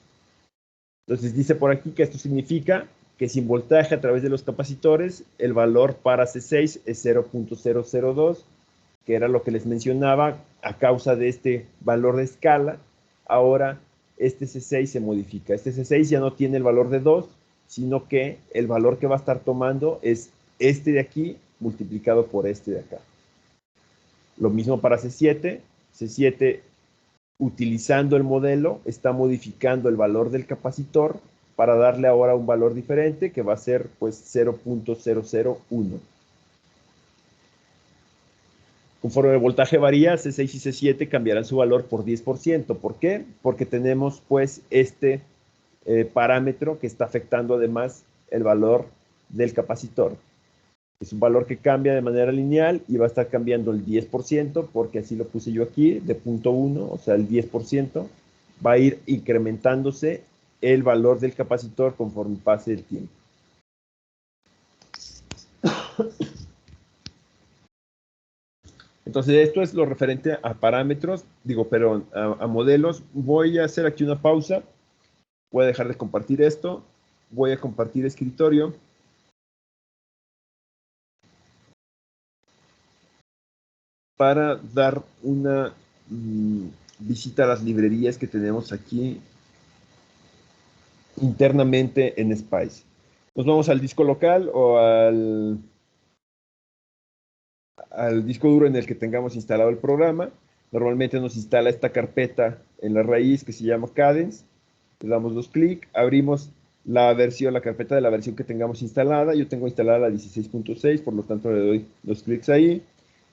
Entonces dice por aquí que esto significa que sin voltaje a través de los capacitores, el valor para C6 es 0.002, que era lo que les mencionaba a causa de este valor de escala. Ahora este C6 se modifica. Este C6 ya no tiene el valor de 2, sino que el valor que va a estar tomando es este de aquí multiplicado por este de acá. Lo mismo para C7. C7, utilizando el modelo, está modificando el valor del capacitor para darle ahora un valor diferente que va a ser pues 0.001. Conforme el voltaje varía, C6 y C7 cambiarán su valor por 10%. ¿Por qué? Porque tenemos pues este parámetro que está afectando además el valor del capacitor. Es un valor que cambia de manera lineal y va a estar cambiando el 10%, porque así lo puse yo aquí, de 0.1, o sea, el 10%, va a ir incrementándose el valor del capacitor conforme pase el tiempo. Entonces, esto es lo referente a parámetros, a modelos. Voy a hacer aquí una pausa. Voy a dejar de compartir esto. Voy a compartir escritorio. Para dar una visita a las librerías que tenemos aquí internamente en Spice. Nos vamos al disco local o al disco duro en el que tengamos instalado el programa. Normalmente nos instala esta carpeta en la raíz que se llama Cadence. Le damos dos clics, abrimos la carpeta de la versión que tengamos instalada. Yo tengo instalada la 16.6, por lo tanto le doy dos clics ahí.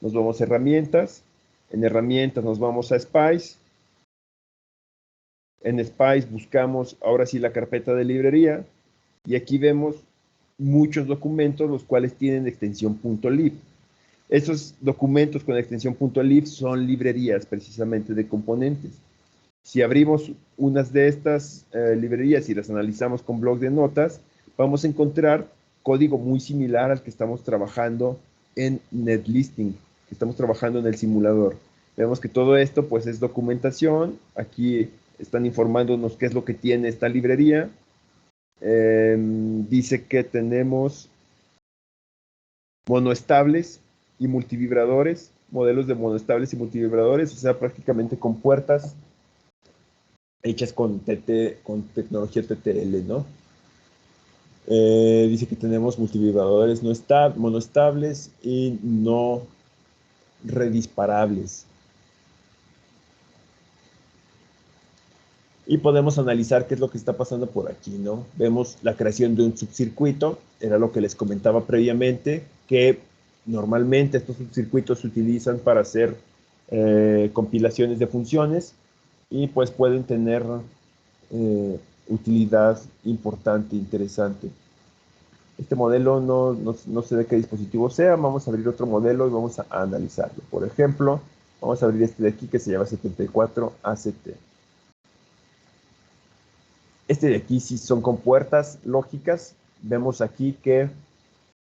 Nos vamos a herramientas. En herramientas nos vamos a Spice. En Spice buscamos ahora sí la carpeta de librería. Y aquí vemos muchos documentos, los cuales tienen extensión .lib. Estos documentos con extensión .lib son librerías precisamente de componentes. Si abrimos unas de estas librerías y las analizamos con bloc de notas, vamos a encontrar código muy similar al que estamos trabajando en NetListing, que estamos trabajando en el simulador. Vemos que todo esto pues es documentación. Aquí están informándonos qué es lo que tiene esta librería. Dice que tenemos monoestables y multivibradores, modelos de monoestables y multivibradores, o sea, prácticamente con puertas hechas con tecnología TTL, ¿no? Dice que tenemos multivibradores monoestables y no redisparables. Y podemos analizar qué es lo que está pasando por aquí, ¿no? Vemos la creación de un subcircuito, era lo que les comentaba previamente, que normalmente estos subcircuitos se utilizan para hacer compilaciones de funciones y pues pueden tener utilidad importante, interesante. Este modelo no sé de qué dispositivo sea, vamos a abrir otro modelo y vamos a analizarlo. Por ejemplo, vamos a abrir este de aquí que se llama 74ACT. Este de aquí sí son compuertas lógicas. Vemos aquí que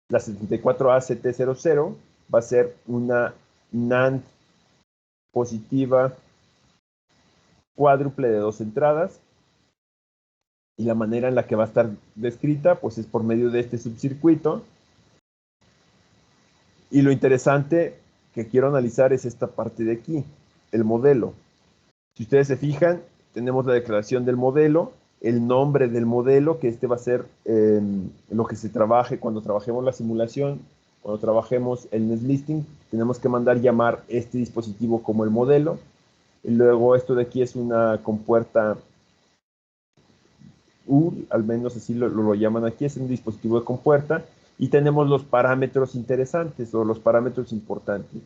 la 74ACT00 va a ser una NAND positiva cuádruple de 2 entradas. Y la manera en la que va a estar descrita, pues es por medio de este subcircuito. Y lo interesante que quiero analizar es esta parte de aquí, el modelo. Si ustedes se fijan, tenemos la declaración del modelo, el nombre del modelo, que este va a ser lo que se trabaje cuando trabajemos la simulación, cuando trabajemos el netlisting, tenemos que mandar llamar este dispositivo como el modelo. Y luego esto de aquí es una compuerta UL, al menos así lo llaman aquí, es un dispositivo de compuerta. Y tenemos los parámetros interesantes o los parámetros importantes.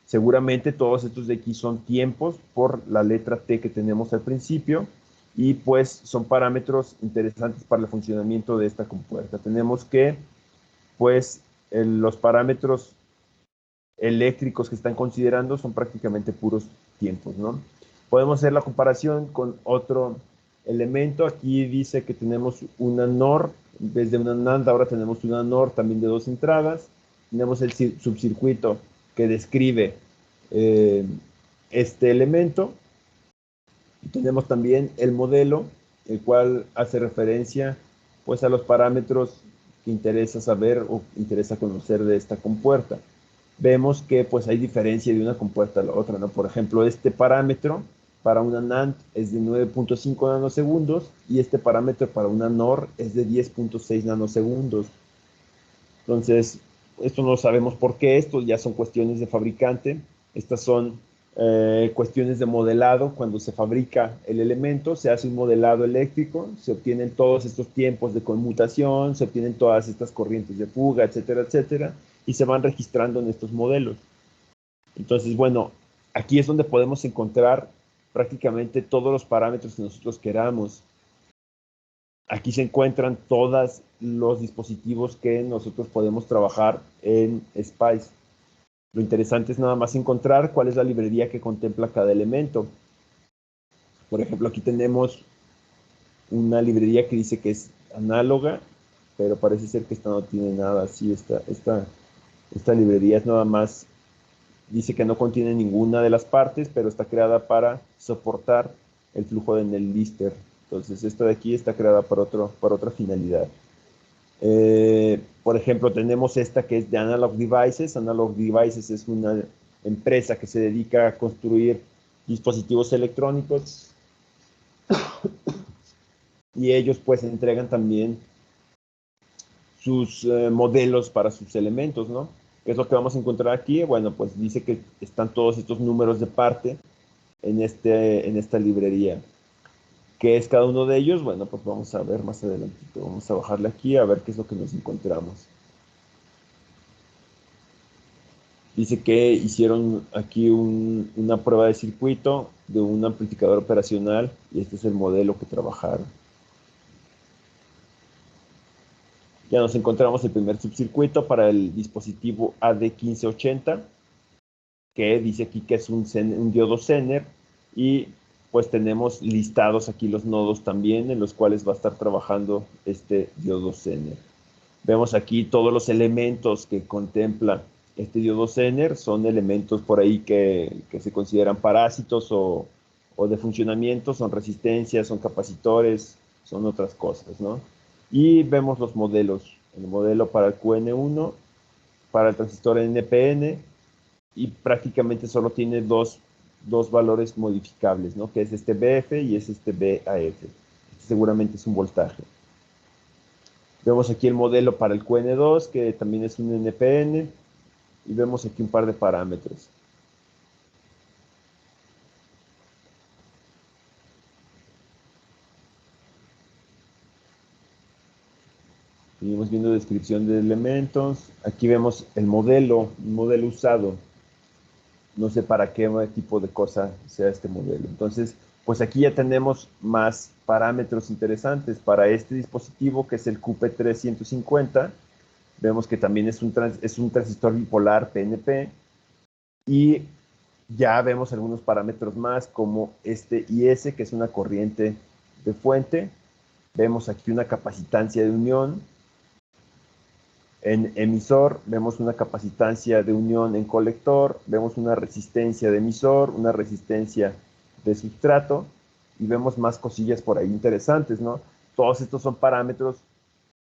Seguramente todos estos de aquí son tiempos por la letra T que tenemos al principio y pues son parámetros interesantes para el funcionamiento de esta compuerta. Tenemos que pues los parámetros eléctricos que están considerando son prácticamente puros tiempos, ¿no? Podemos hacer la comparación con otro elemento. Aquí dice que tenemos una NOR, en vez de una NAND ahora tenemos una NOR también de 2 entradas. Tenemos el subcircuito que describe este elemento. Y tenemos también el modelo, el cual hace referencia pues a los parámetros que interesa saber o interesa conocer de esta compuerta. Vemos que pues hay diferencia de una compuerta a la otra, ¿no? Por ejemplo, este parámetro para una NAND es de 9.5 nanosegundos y este parámetro para una NOR es de 10.6 nanosegundos. Entonces, esto no sabemos por qué, esto ya son cuestiones de fabricante. Estas son cuestiones de modelado. Cuando se fabrica el elemento, se hace un modelado eléctrico, se obtienen todos estos tiempos de conmutación, se obtienen todas estas corrientes de fuga, etcétera, etcétera, y se van registrando en estos modelos. Entonces, bueno, aquí es donde podemos encontrar prácticamente todos los parámetros que nosotros queramos. Aquí se encuentran todos los dispositivos que nosotros podemos trabajar en Spice. Lo interesante es nada más encontrar cuál es la librería que contempla cada elemento. Por ejemplo, aquí tenemos una librería que dice que es análoga, pero parece ser que esta no tiene nada así. Esta librería es nada más, dice que no contiene ninguna de las partes, pero está creada para soportar el flujo de NetLister. Entonces, esta de aquí está creada para otra finalidad. Por ejemplo, tenemos esta que es de Analog Devices. Analog Devices es una empresa que se dedica a construir dispositivos electrónicos y ellos pues entregan también sus modelos para sus elementos, ¿no? ¿Qué es lo que vamos a encontrar aquí? Bueno, pues dice que están todos estos números de parte en esta librería. ¿Qué es cada uno de ellos? Bueno, pues vamos a ver más adelantito. Vamos a bajarle aquí a ver qué es lo que nos encontramos. Dice que hicieron aquí una prueba de circuito de un amplificador operacional y este es el modelo que trabajaron. Ya nos encontramos el primer subcircuito para el dispositivo AD1580, que dice aquí que es un diodo Zener, y pues tenemos listados aquí los nodos también en los cuales va a estar trabajando este diodo Zener. Vemos aquí todos los elementos que contempla este diodo Zener, son elementos por ahí que se consideran parásitos o de funcionamiento, son resistencias, son capacitores, son otras cosas, ¿no? Y vemos los modelos, el modelo para el QN1, para el transistor NPN, y prácticamente solo tiene dos valores modificables, ¿no? Que es este BF y es este BAF. Este seguramente es un voltaje. Vemos aquí el modelo para el QN2, que también es un NPN, y vemos aquí un par de parámetros. Seguimos viendo descripción de elementos. Aquí vemos el modelo, un modelo usado. No sé para qué tipo de cosa sea este modelo. Entonces, pues aquí ya tenemos más parámetros interesantes para este dispositivo, que es el QP3150. Vemos que también es un transistor bipolar PNP. Y ya vemos algunos parámetros más, como este IS, que es una corriente de fuente. Vemos aquí una capacitancia de unión. En emisor vemos una capacitancia de unión en colector, vemos una resistencia de emisor, una resistencia de sustrato, y vemos más cosillas por ahí interesantes, ¿no? Todos estos son parámetros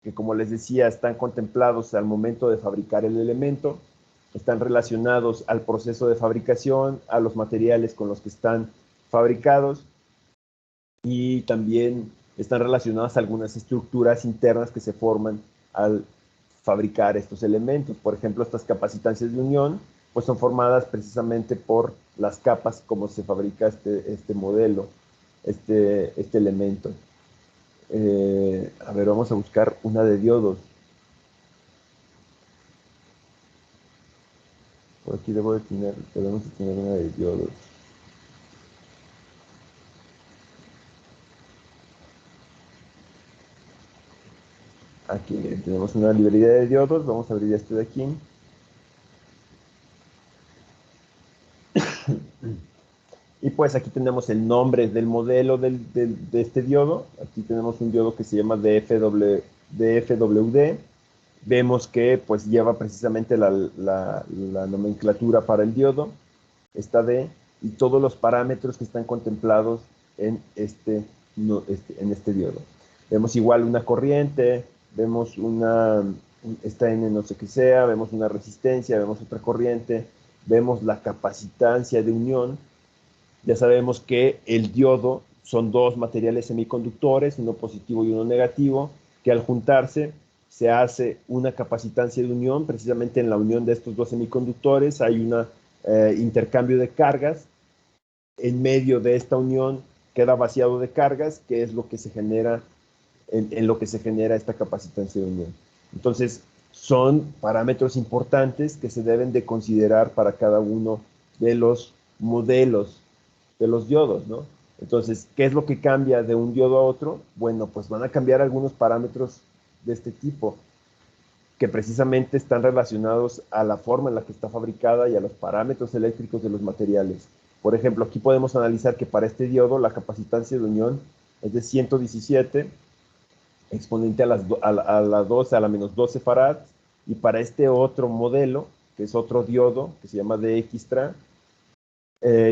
que, como les decía, están contemplados al momento de fabricar el elemento, están relacionados al proceso de fabricación, a los materiales con los que están fabricados, y también están relacionadas a algunas estructuras internas que se forman al fabricar estos elementos. Por ejemplo, estas capacitancias de unión pues son formadas precisamente por las capas como se fabrica este modelo, este elemento. A ver, vamos a buscar una de diodos. Por aquí debemos de tener una de diodos. Aquí tenemos una librería de diodos. Vamos a abrir este de aquí. Y pues aquí tenemos el nombre del modelo de este diodo. Aquí tenemos un diodo que se llama DFWD. Vemos que pues lleva precisamente la nomenclatura para el diodo, esta D, y todos los parámetros que están contemplados en en este diodo. Vemos igual una corriente, vemos esta N no sé qué sea, vemos una resistencia, vemos otra corriente, vemos la capacitancia de unión. Ya sabemos que el diodo son dos materiales semiconductores, uno positivo y uno negativo, que al juntarse se hace una capacitancia de unión. Precisamente en la unión de estos dos semiconductores hay un intercambio de cargas. En medio de esta unión queda vaciado de cargas, que es lo que se genera en lo que se genera esta capacitancia de unión. Entonces, son parámetros importantes que se deben de considerar para cada uno de los modelos de los diodos, ¿no? Entonces, ¿qué es lo que cambia de un diodo a otro? Bueno, pues van a cambiar algunos parámetros de este tipo, que precisamente están relacionados a la forma en la que está fabricada y a los parámetros eléctricos de los materiales. Por ejemplo, aquí podemos analizar que para este diodo la capacitancia de unión es de 117 exponente a la 12 a la menos 12 farads, y para este otro modelo, que es otro diodo, que se llama DXtra,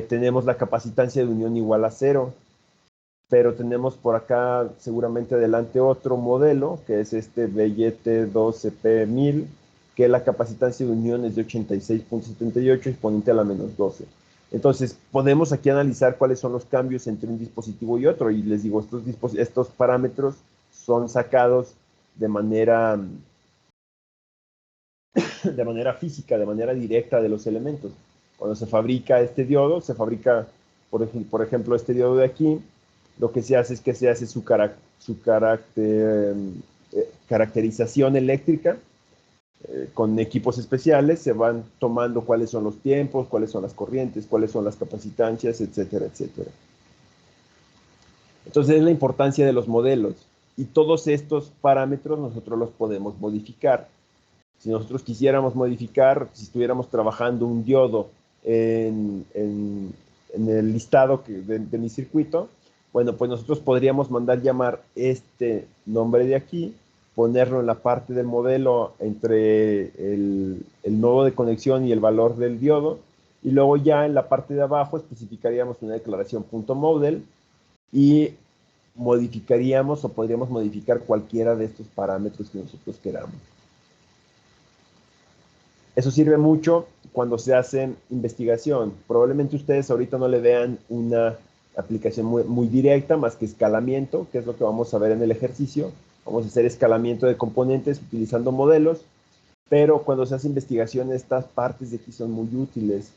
tenemos la capacitancia de unión igual a 0, pero tenemos por acá seguramente adelante otro modelo, que es este BYT12P1000, que la capacitancia de unión es de 86.78 exponente a la menos 12. Entonces, podemos aquí analizar cuáles son los cambios entre un dispositivo y otro, y les digo, estos parámetros son sacados de manera física, de manera directa de los elementos. Cuando se fabrica este diodo, se fabrica, por ejemplo, este diodo de aquí, lo que se hace es que se hace su caracterización eléctrica con equipos especiales, se van tomando cuáles son los tiempos, cuáles son las corrientes, cuáles son las capacitancias, etcétera, etcétera. Entonces es la importancia de los modelos, y todos estos parámetros nosotros los podemos modificar. Si nosotros quisiéramos modificar, si estuviéramos trabajando un diodo en el listado de mi circuito, bueno, pues nosotros podríamos mandar llamar este nombre de aquí ponerlo en la parte del modelo entre el nodo de conexión y el valor del diodo, y luego ya en la parte de abajo especificaríamos una declaración .model y modificaríamos o podríamos modificar cualquiera de estos parámetros que nosotros queramos. Eso sirve mucho cuando se hacen investigación. Probablemente ustedes ahorita no le vean una aplicación muy directa, más que escalamiento, que es lo que vamos a ver en el ejercicio. Vamos a hacer escalamiento de componentes utilizando modelos, pero cuando se hace investigación, estas partes de aquí son muy útiles.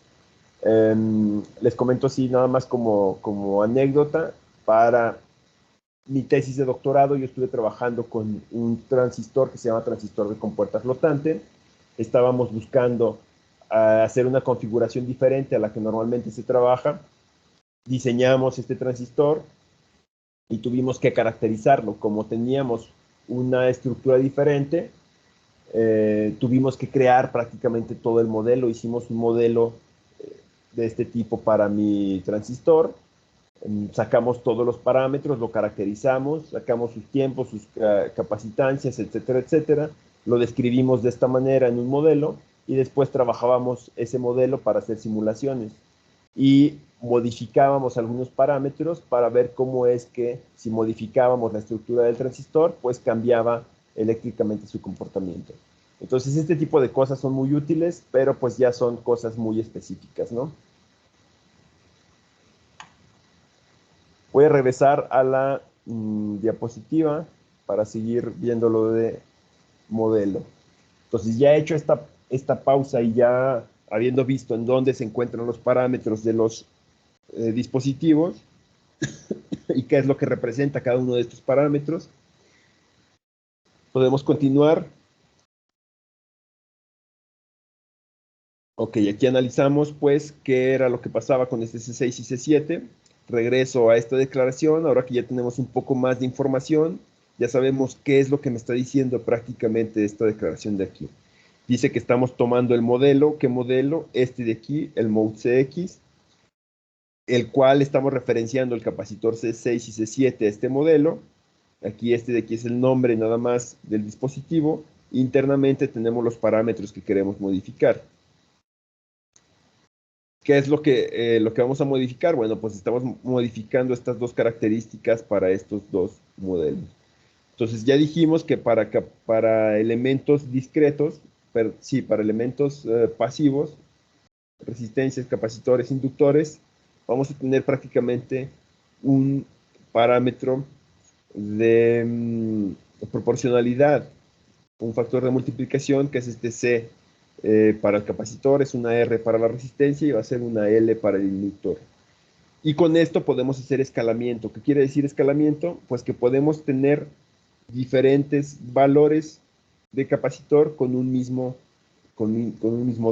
Les comento así nada más como anécdota. Para mi tesis de doctorado yo estuve trabajando con un transistor que se llama transistor de compuerta flotante. Estábamos buscando hacer una configuración diferente a la que normalmente se trabaja. Diseñamos este transistor y tuvimos que caracterizarlo. Como teníamos una estructura diferente, tuvimos que crear prácticamente todo el modelo. Hicimos un modelo de este tipo para mi transistor. Sacamos todos los parámetros, lo caracterizamos, sacamos sus tiempos, sus capacitancias, etcétera, etcétera. Lo describimos de esta manera en un modelo y después trabajábamos ese modelo para hacer simulaciones. Y modificábamos algunos parámetros para ver cómo es que si modificábamos la estructura del transistor, pues cambiaba eléctricamente su comportamiento. Entonces este tipo de cosas son muy útiles, pero pues ya son cosas muy específicas, ¿no? Voy a regresar a la diapositiva para seguir viendo lo de modelo. Entonces ya he hecho esta pausa y ya habiendo visto en dónde se encuentran los parámetros de los dispositivos y qué es lo que representa cada uno de estos parámetros, podemos continuar. Ok, aquí analizamos pues qué era lo que pasaba con este C6 y C7. Regreso a esta declaración, ahora que ya tenemos un poco más de información, ya sabemos qué es lo que me está diciendo prácticamente esta declaración de aquí. Dice que estamos tomando el modelo, ¿qué modelo? Este de aquí, el mode CX, el cual estamos referenciando el capacitor C6 y C7 a este modelo. Aquí este de aquí es el nombre nada más del dispositivo. Internamente tenemos los parámetros que queremos modificar. ¿Qué es lo que vamos a modificar? Bueno, pues estamos modificando estas dos características para estos dos modelos. Entonces ya dijimos que para elementos discretos, para elementos pasivos, resistencias, capacitores, inductores, vamos a tener prácticamente un parámetro de proporcionalidad, un factor de multiplicación que es este C para el capacitor, es una R para la resistencia y va a ser una L para el inductor. Y con esto podemos hacer escalamiento. ¿Qué quiere decir escalamiento? Pues que podemos tener diferentes valores de capacitor con un mismo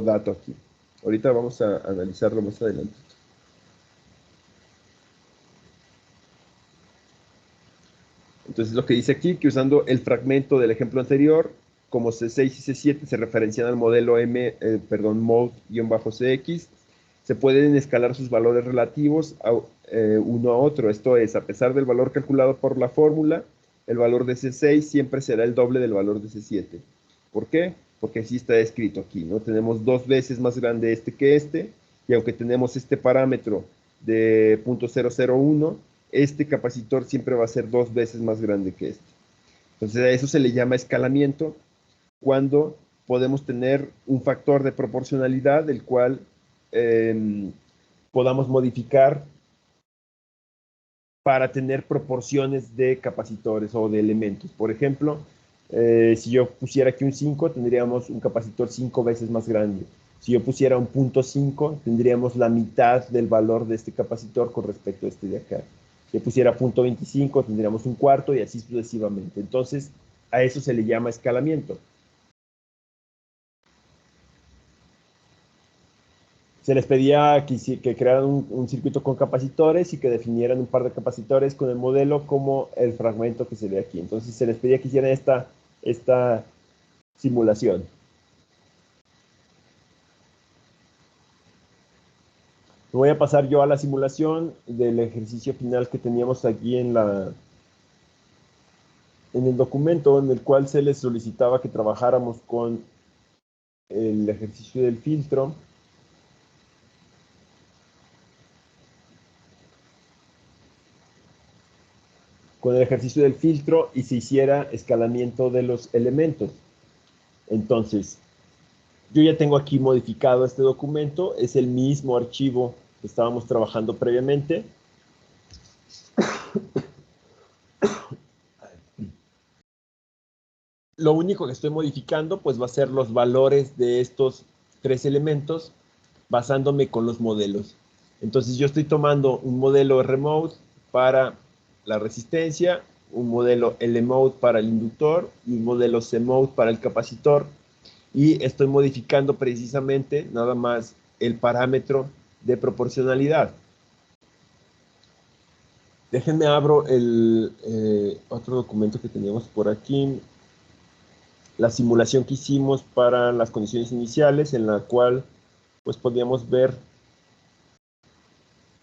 dato aquí. Ahorita vamos a analizarlo más adelante. Entonces lo que dice aquí, que usando el fragmento del ejemplo anterior, como C6 y C7 se referencian al modelo mode-CX, se pueden escalar sus valores relativos uno a otro. Esto es, a pesar del valor calculado por la fórmula, el valor de C6 siempre será el doble del valor de C7. ¿Por qué? Porque así está escrito aquí, ¿no? Tenemos dos veces más grande este que este, y aunque tenemos este parámetro de 0.001, este capacitor siempre va a ser dos veces más grande que este. Entonces a eso se le llama escalamiento cuando podemos tener un factor de proporcionalidad del cual podamos modificar para tener proporciones de capacitores o de elementos. Por ejemplo, si yo pusiera aquí un 5, tendríamos un capacitor 5 veces más grande. Si yo pusiera un punto 5, tendríamos la mitad del valor de este capacitor con respecto a este de acá. Si yo pusiera punto 25, tendríamos un cuarto y así sucesivamente. Entonces, a eso se le llama escalamiento. Se les pedía que crearan un circuito con capacitores y que definieran un par de capacitores con el modelo como el fragmento que se ve aquí. Entonces se les pedía que hicieran esta simulación. Voy a pasar yo a la simulación del ejercicio final que teníamos aquí en en el documento en el cual se les solicitaba que trabajáramos con el ejercicio del filtro, y se hiciera escalamiento de los elementos. Entonces, yo ya tengo aquí modificado este documento, es el mismo archivo que estábamos trabajando previamente. Lo único que estoy modificando pues va a ser los valores de estos tres elementos basándome con los modelos. Entonces yo estoy tomando un modelo R-mode para la resistencia, un modelo L-mode para el inductor y un modelo C-mode para el capacitor, y estoy modificando precisamente nada más el parámetro de proporcionalidad. Déjenme abro el otro documento que teníamos por aquí, la simulación que hicimos para las condiciones iniciales, en la cual pues podíamos ver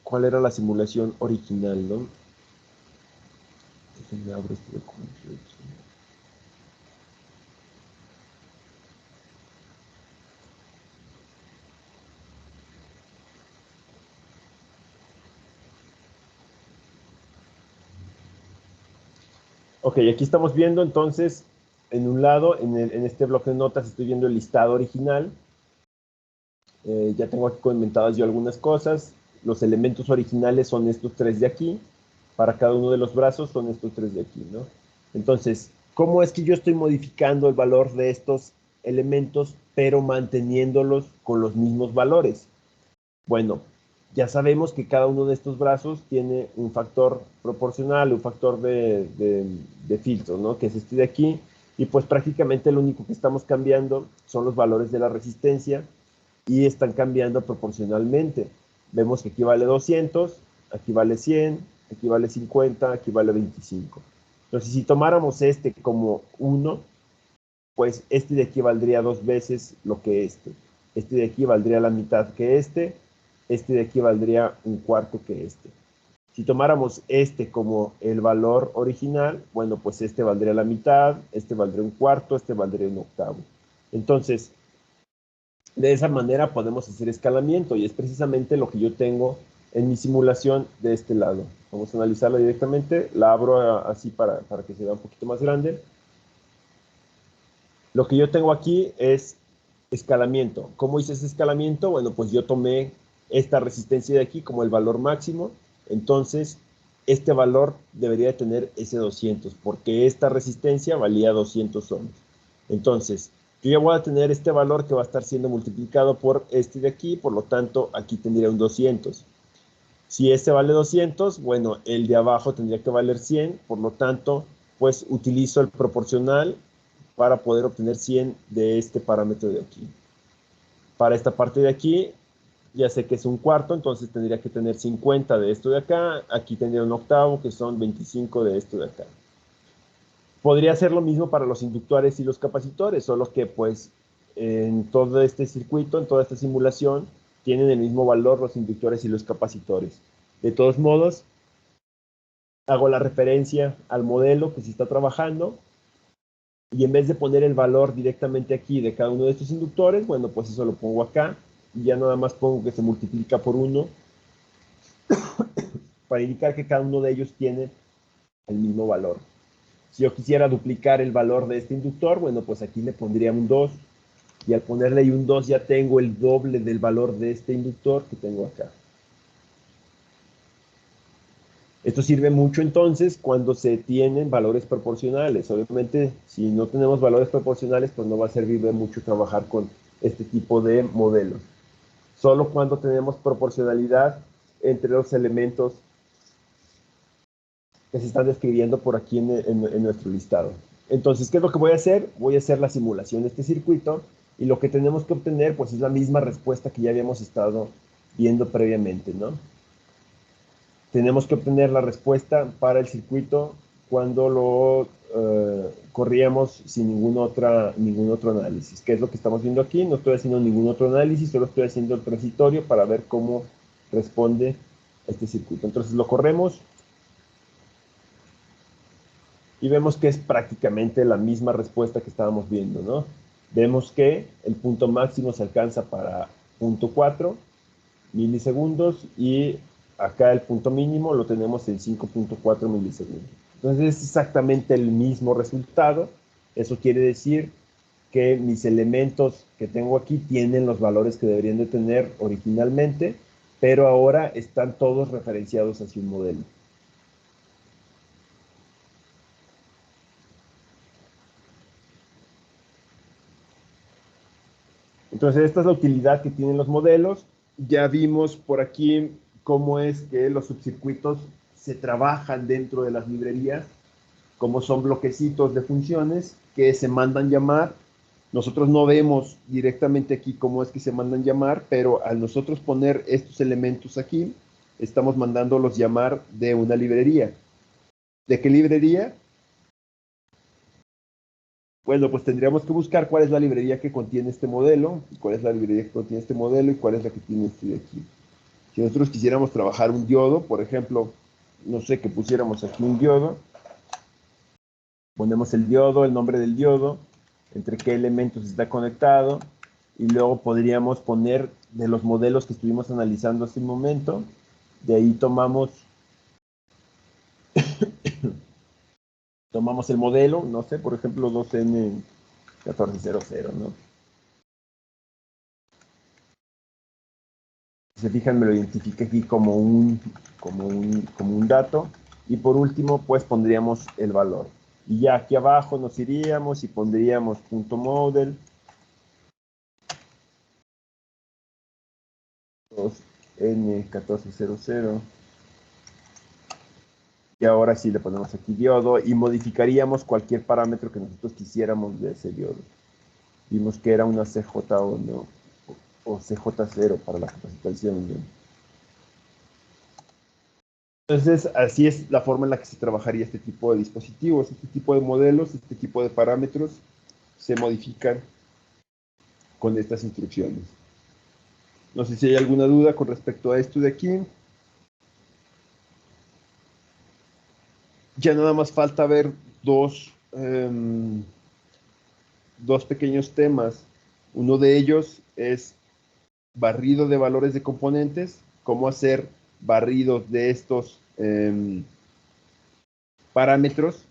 cuál era la simulación original, ¿no? Déjenme abrir este documento de aquí. Ok, aquí estamos viendo entonces, en un lado, en este bloque de notas, estoy viendo el listado original. Ya tengo aquí comentadas yo algunas cosas. Los elementos originales son estos tres de aquí. Para cada uno de los brazos son estos tres de aquí, ¿no? Entonces, ¿cómo es que yo estoy modificando el valor de estos elementos, pero manteniéndolos con los mismos valores? Bueno, ya sabemos que cada uno de estos brazos tiene un factor proporcional, un factor de filtro, ¿no? Que es este de aquí. Y pues prácticamente lo único que estamos cambiando son los valores de la resistencia, y están cambiando proporcionalmente. Vemos que aquí vale 200, aquí vale 100, aquí vale 50, aquí vale 25. Entonces, si tomáramos este como 1, pues este de aquí valdría 2 veces lo que este. Este de aquí valdría la mitad que este de aquí valdría un cuarto que este. Si tomáramos este como el valor original, bueno, pues este valdría la mitad, este valdría un cuarto, este valdría un octavo. Entonces, de esa manera podemos hacer escalamiento, y es precisamente lo que yo tengo en mi simulación de este lado. Vamos a analizarla directamente, la abro así para que se vea un poquito más grande. Lo que yo tengo aquí es escalamiento. ¿Cómo hice ese escalamiento? Bueno, pues yo tomé esta resistencia de aquí como el valor máximo, entonces este valor debería de tener ese 200, porque esta resistencia valía 200 ohms. Entonces, yo ya voy a tener este valor que va a estar siendo multiplicado por este de aquí, por lo tanto, aquí tendría un 200. Si este vale 200, bueno, el de abajo tendría que valer 100, por lo tanto, pues utilizo el proporcional para poder obtener 100 de este parámetro de aquí. Para esta parte de aquí, ya sé que es un cuarto, entonces tendría que tener 50 de esto de acá, aquí tendría un octavo, que son 25 de esto de acá. Podría hacer lo mismo para los inductores y los capacitores, solo que pues en todo este circuito, en toda esta simulación, tienen el mismo valor los inductores y los capacitores. De todos modos, hago la referencia al modelo que se está trabajando, y en vez de poner el valor directamente aquí de cada uno de estos inductores, bueno, pues eso lo pongo acá, y ya nada más pongo que se multiplica por 1 para indicar que cada uno de ellos tiene el mismo valor. Si yo quisiera duplicar el valor de este inductor, bueno, pues aquí le pondría un 2, y al ponerle ahí un 2 ya tengo el doble del valor de este inductor que tengo acá. Esto sirve mucho entonces cuando se tienen valores proporcionales. Obviamente, si no tenemos valores proporcionales, pues no va a servir de mucho trabajar con este tipo de modelos. Solo cuando tenemos proporcionalidad entre los elementos que se están describiendo por aquí en nuestro listado. Entonces, ¿qué es lo que voy a hacer? Voy a hacer la simulación de este circuito, y lo que tenemos que obtener pues es la misma respuesta que ya habíamos estado viendo previamente, ¿no? Tenemos que obtener la respuesta para el circuito cuando lo corríamos sin ningún otro análisis. ¿Qué es lo que estamos viendo aquí? No estoy haciendo ningún otro análisis, solo estoy haciendo el transitorio para ver cómo responde este circuito. Entonces lo corremos, y vemos que es prácticamente la misma respuesta que estábamos viendo, ¿no? Vemos que el punto máximo se alcanza para 0.4 milisegundos y acá el punto mínimo lo tenemos en 5.4 milisegundos. Entonces es exactamente el mismo resultado. Eso quiere decir que mis elementos que tengo aquí tienen los valores que deberían de tener originalmente, pero ahora están todos referenciados hacia un modelo. Entonces, esta es la utilidad que tienen los modelos. Ya vimos por aquí cómo es que los subcircuitos se trabajan dentro de las librerías, cómo son bloquecitos de funciones que se mandan llamar. Nosotros no vemos directamente aquí cómo es que se mandan llamar, pero al nosotros poner estos elementos aquí, estamos mandándolos llamar de una librería. ¿De qué librería? Bueno, pues tendríamos que buscar cuál es la librería que contiene este modelo, y cuál es la librería que contiene este modelo, y cuál es la que tiene este de aquí. Si nosotros quisiéramos trabajar un diodo, por ejemplo, no sé, que pusiéramos aquí un diodo, ponemos el diodo, el nombre del diodo, entre qué elementos está conectado, y luego podríamos poner de los modelos que estuvimos analizando hace un momento, de ahí tomamos el modelo, no sé, por ejemplo, 2N1400, ¿no? Si se fijan, me lo identifica aquí como un dato. Y por último, pues pondríamos el valor. Y ya aquí abajo nos iríamos y pondríamos punto model 2N1400. Y ahora sí le ponemos aquí diodo y modificaríamos cualquier parámetro que nosotros quisiéramos de ese diodo. Vimos que era una CJ1 o CJ0 para la capacitación, ¿no? Entonces, así es la forma en la que se trabajaría este tipo de dispositivos, este tipo de modelos, este tipo de parámetros se modifican con estas instrucciones. No sé si hay alguna duda con respecto a esto de aquí. Ya nada más falta ver dos pequeños temas. Uno de ellos es barrido de valores de componentes, cómo hacer barridos de estos parámetros,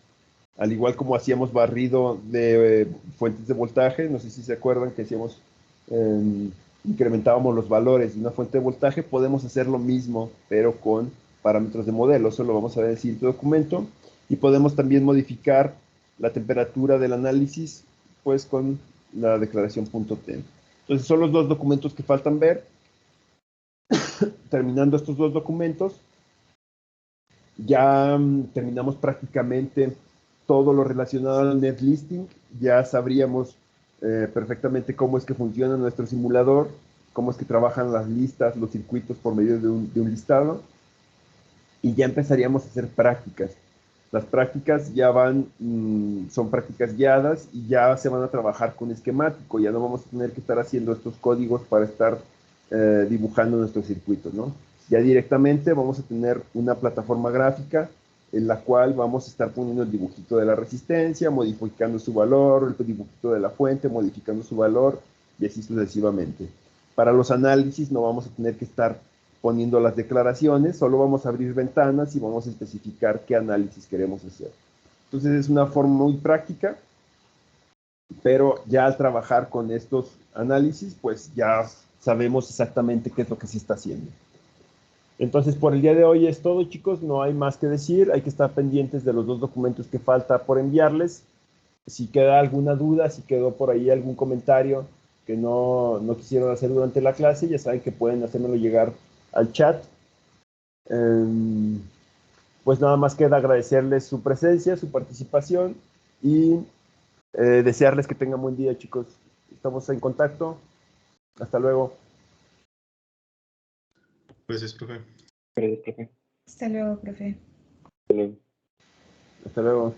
al igual como hacíamos barrido de fuentes de voltaje. No sé si se acuerdan que hacíamos, incrementábamos los valores de una fuente de voltaje. Podemos hacer lo mismo, pero con parámetros de modelo. Eso lo vamos a ver en el siguiente documento. Y podemos también modificar la temperatura del análisis, pues con la declaración .t. Entonces son los dos documentos que faltan ver. Terminando estos dos documentos, ya terminamos prácticamente todo lo relacionado al netlisting. Ya sabríamos perfectamente cómo es que funciona nuestro simulador, cómo es que trabajan las listas, los circuitos por medio de un listado, y ya empezaríamos a hacer prácticas. Las prácticas ya son prácticas guiadas y ya se van a trabajar con esquemático. Ya no vamos a tener que estar haciendo estos códigos para estar dibujando nuestros circuitos, ¿no? Ya directamente vamos a tener una plataforma gráfica en la cual vamos a estar poniendo el dibujito de la resistencia, modificando su valor, el dibujito de la fuente, modificando su valor, y así sucesivamente. Para los análisis no vamos a tener que estar poniendo las declaraciones, solo vamos a abrir ventanas y vamos a especificar qué análisis queremos hacer. Entonces es una forma muy práctica, pero ya al trabajar con estos análisis, pues ya sabemos exactamente qué es lo que se está haciendo. Entonces, por el día de hoy es todo, chicos. No hay más que decir. Hay que estar pendientes de los dos documentos que falta por enviarles. Si queda alguna duda, si quedó por ahí algún comentario que no quisieron hacer durante la clase, ya saben que pueden hacérmelo llegar al chat. Pues nada más queda agradecerles su presencia, su participación y desearles que tengan buen día, chicos. Estamos en contacto. Hasta luego. Gracias, profe. Hasta luego, profe. Hasta luego.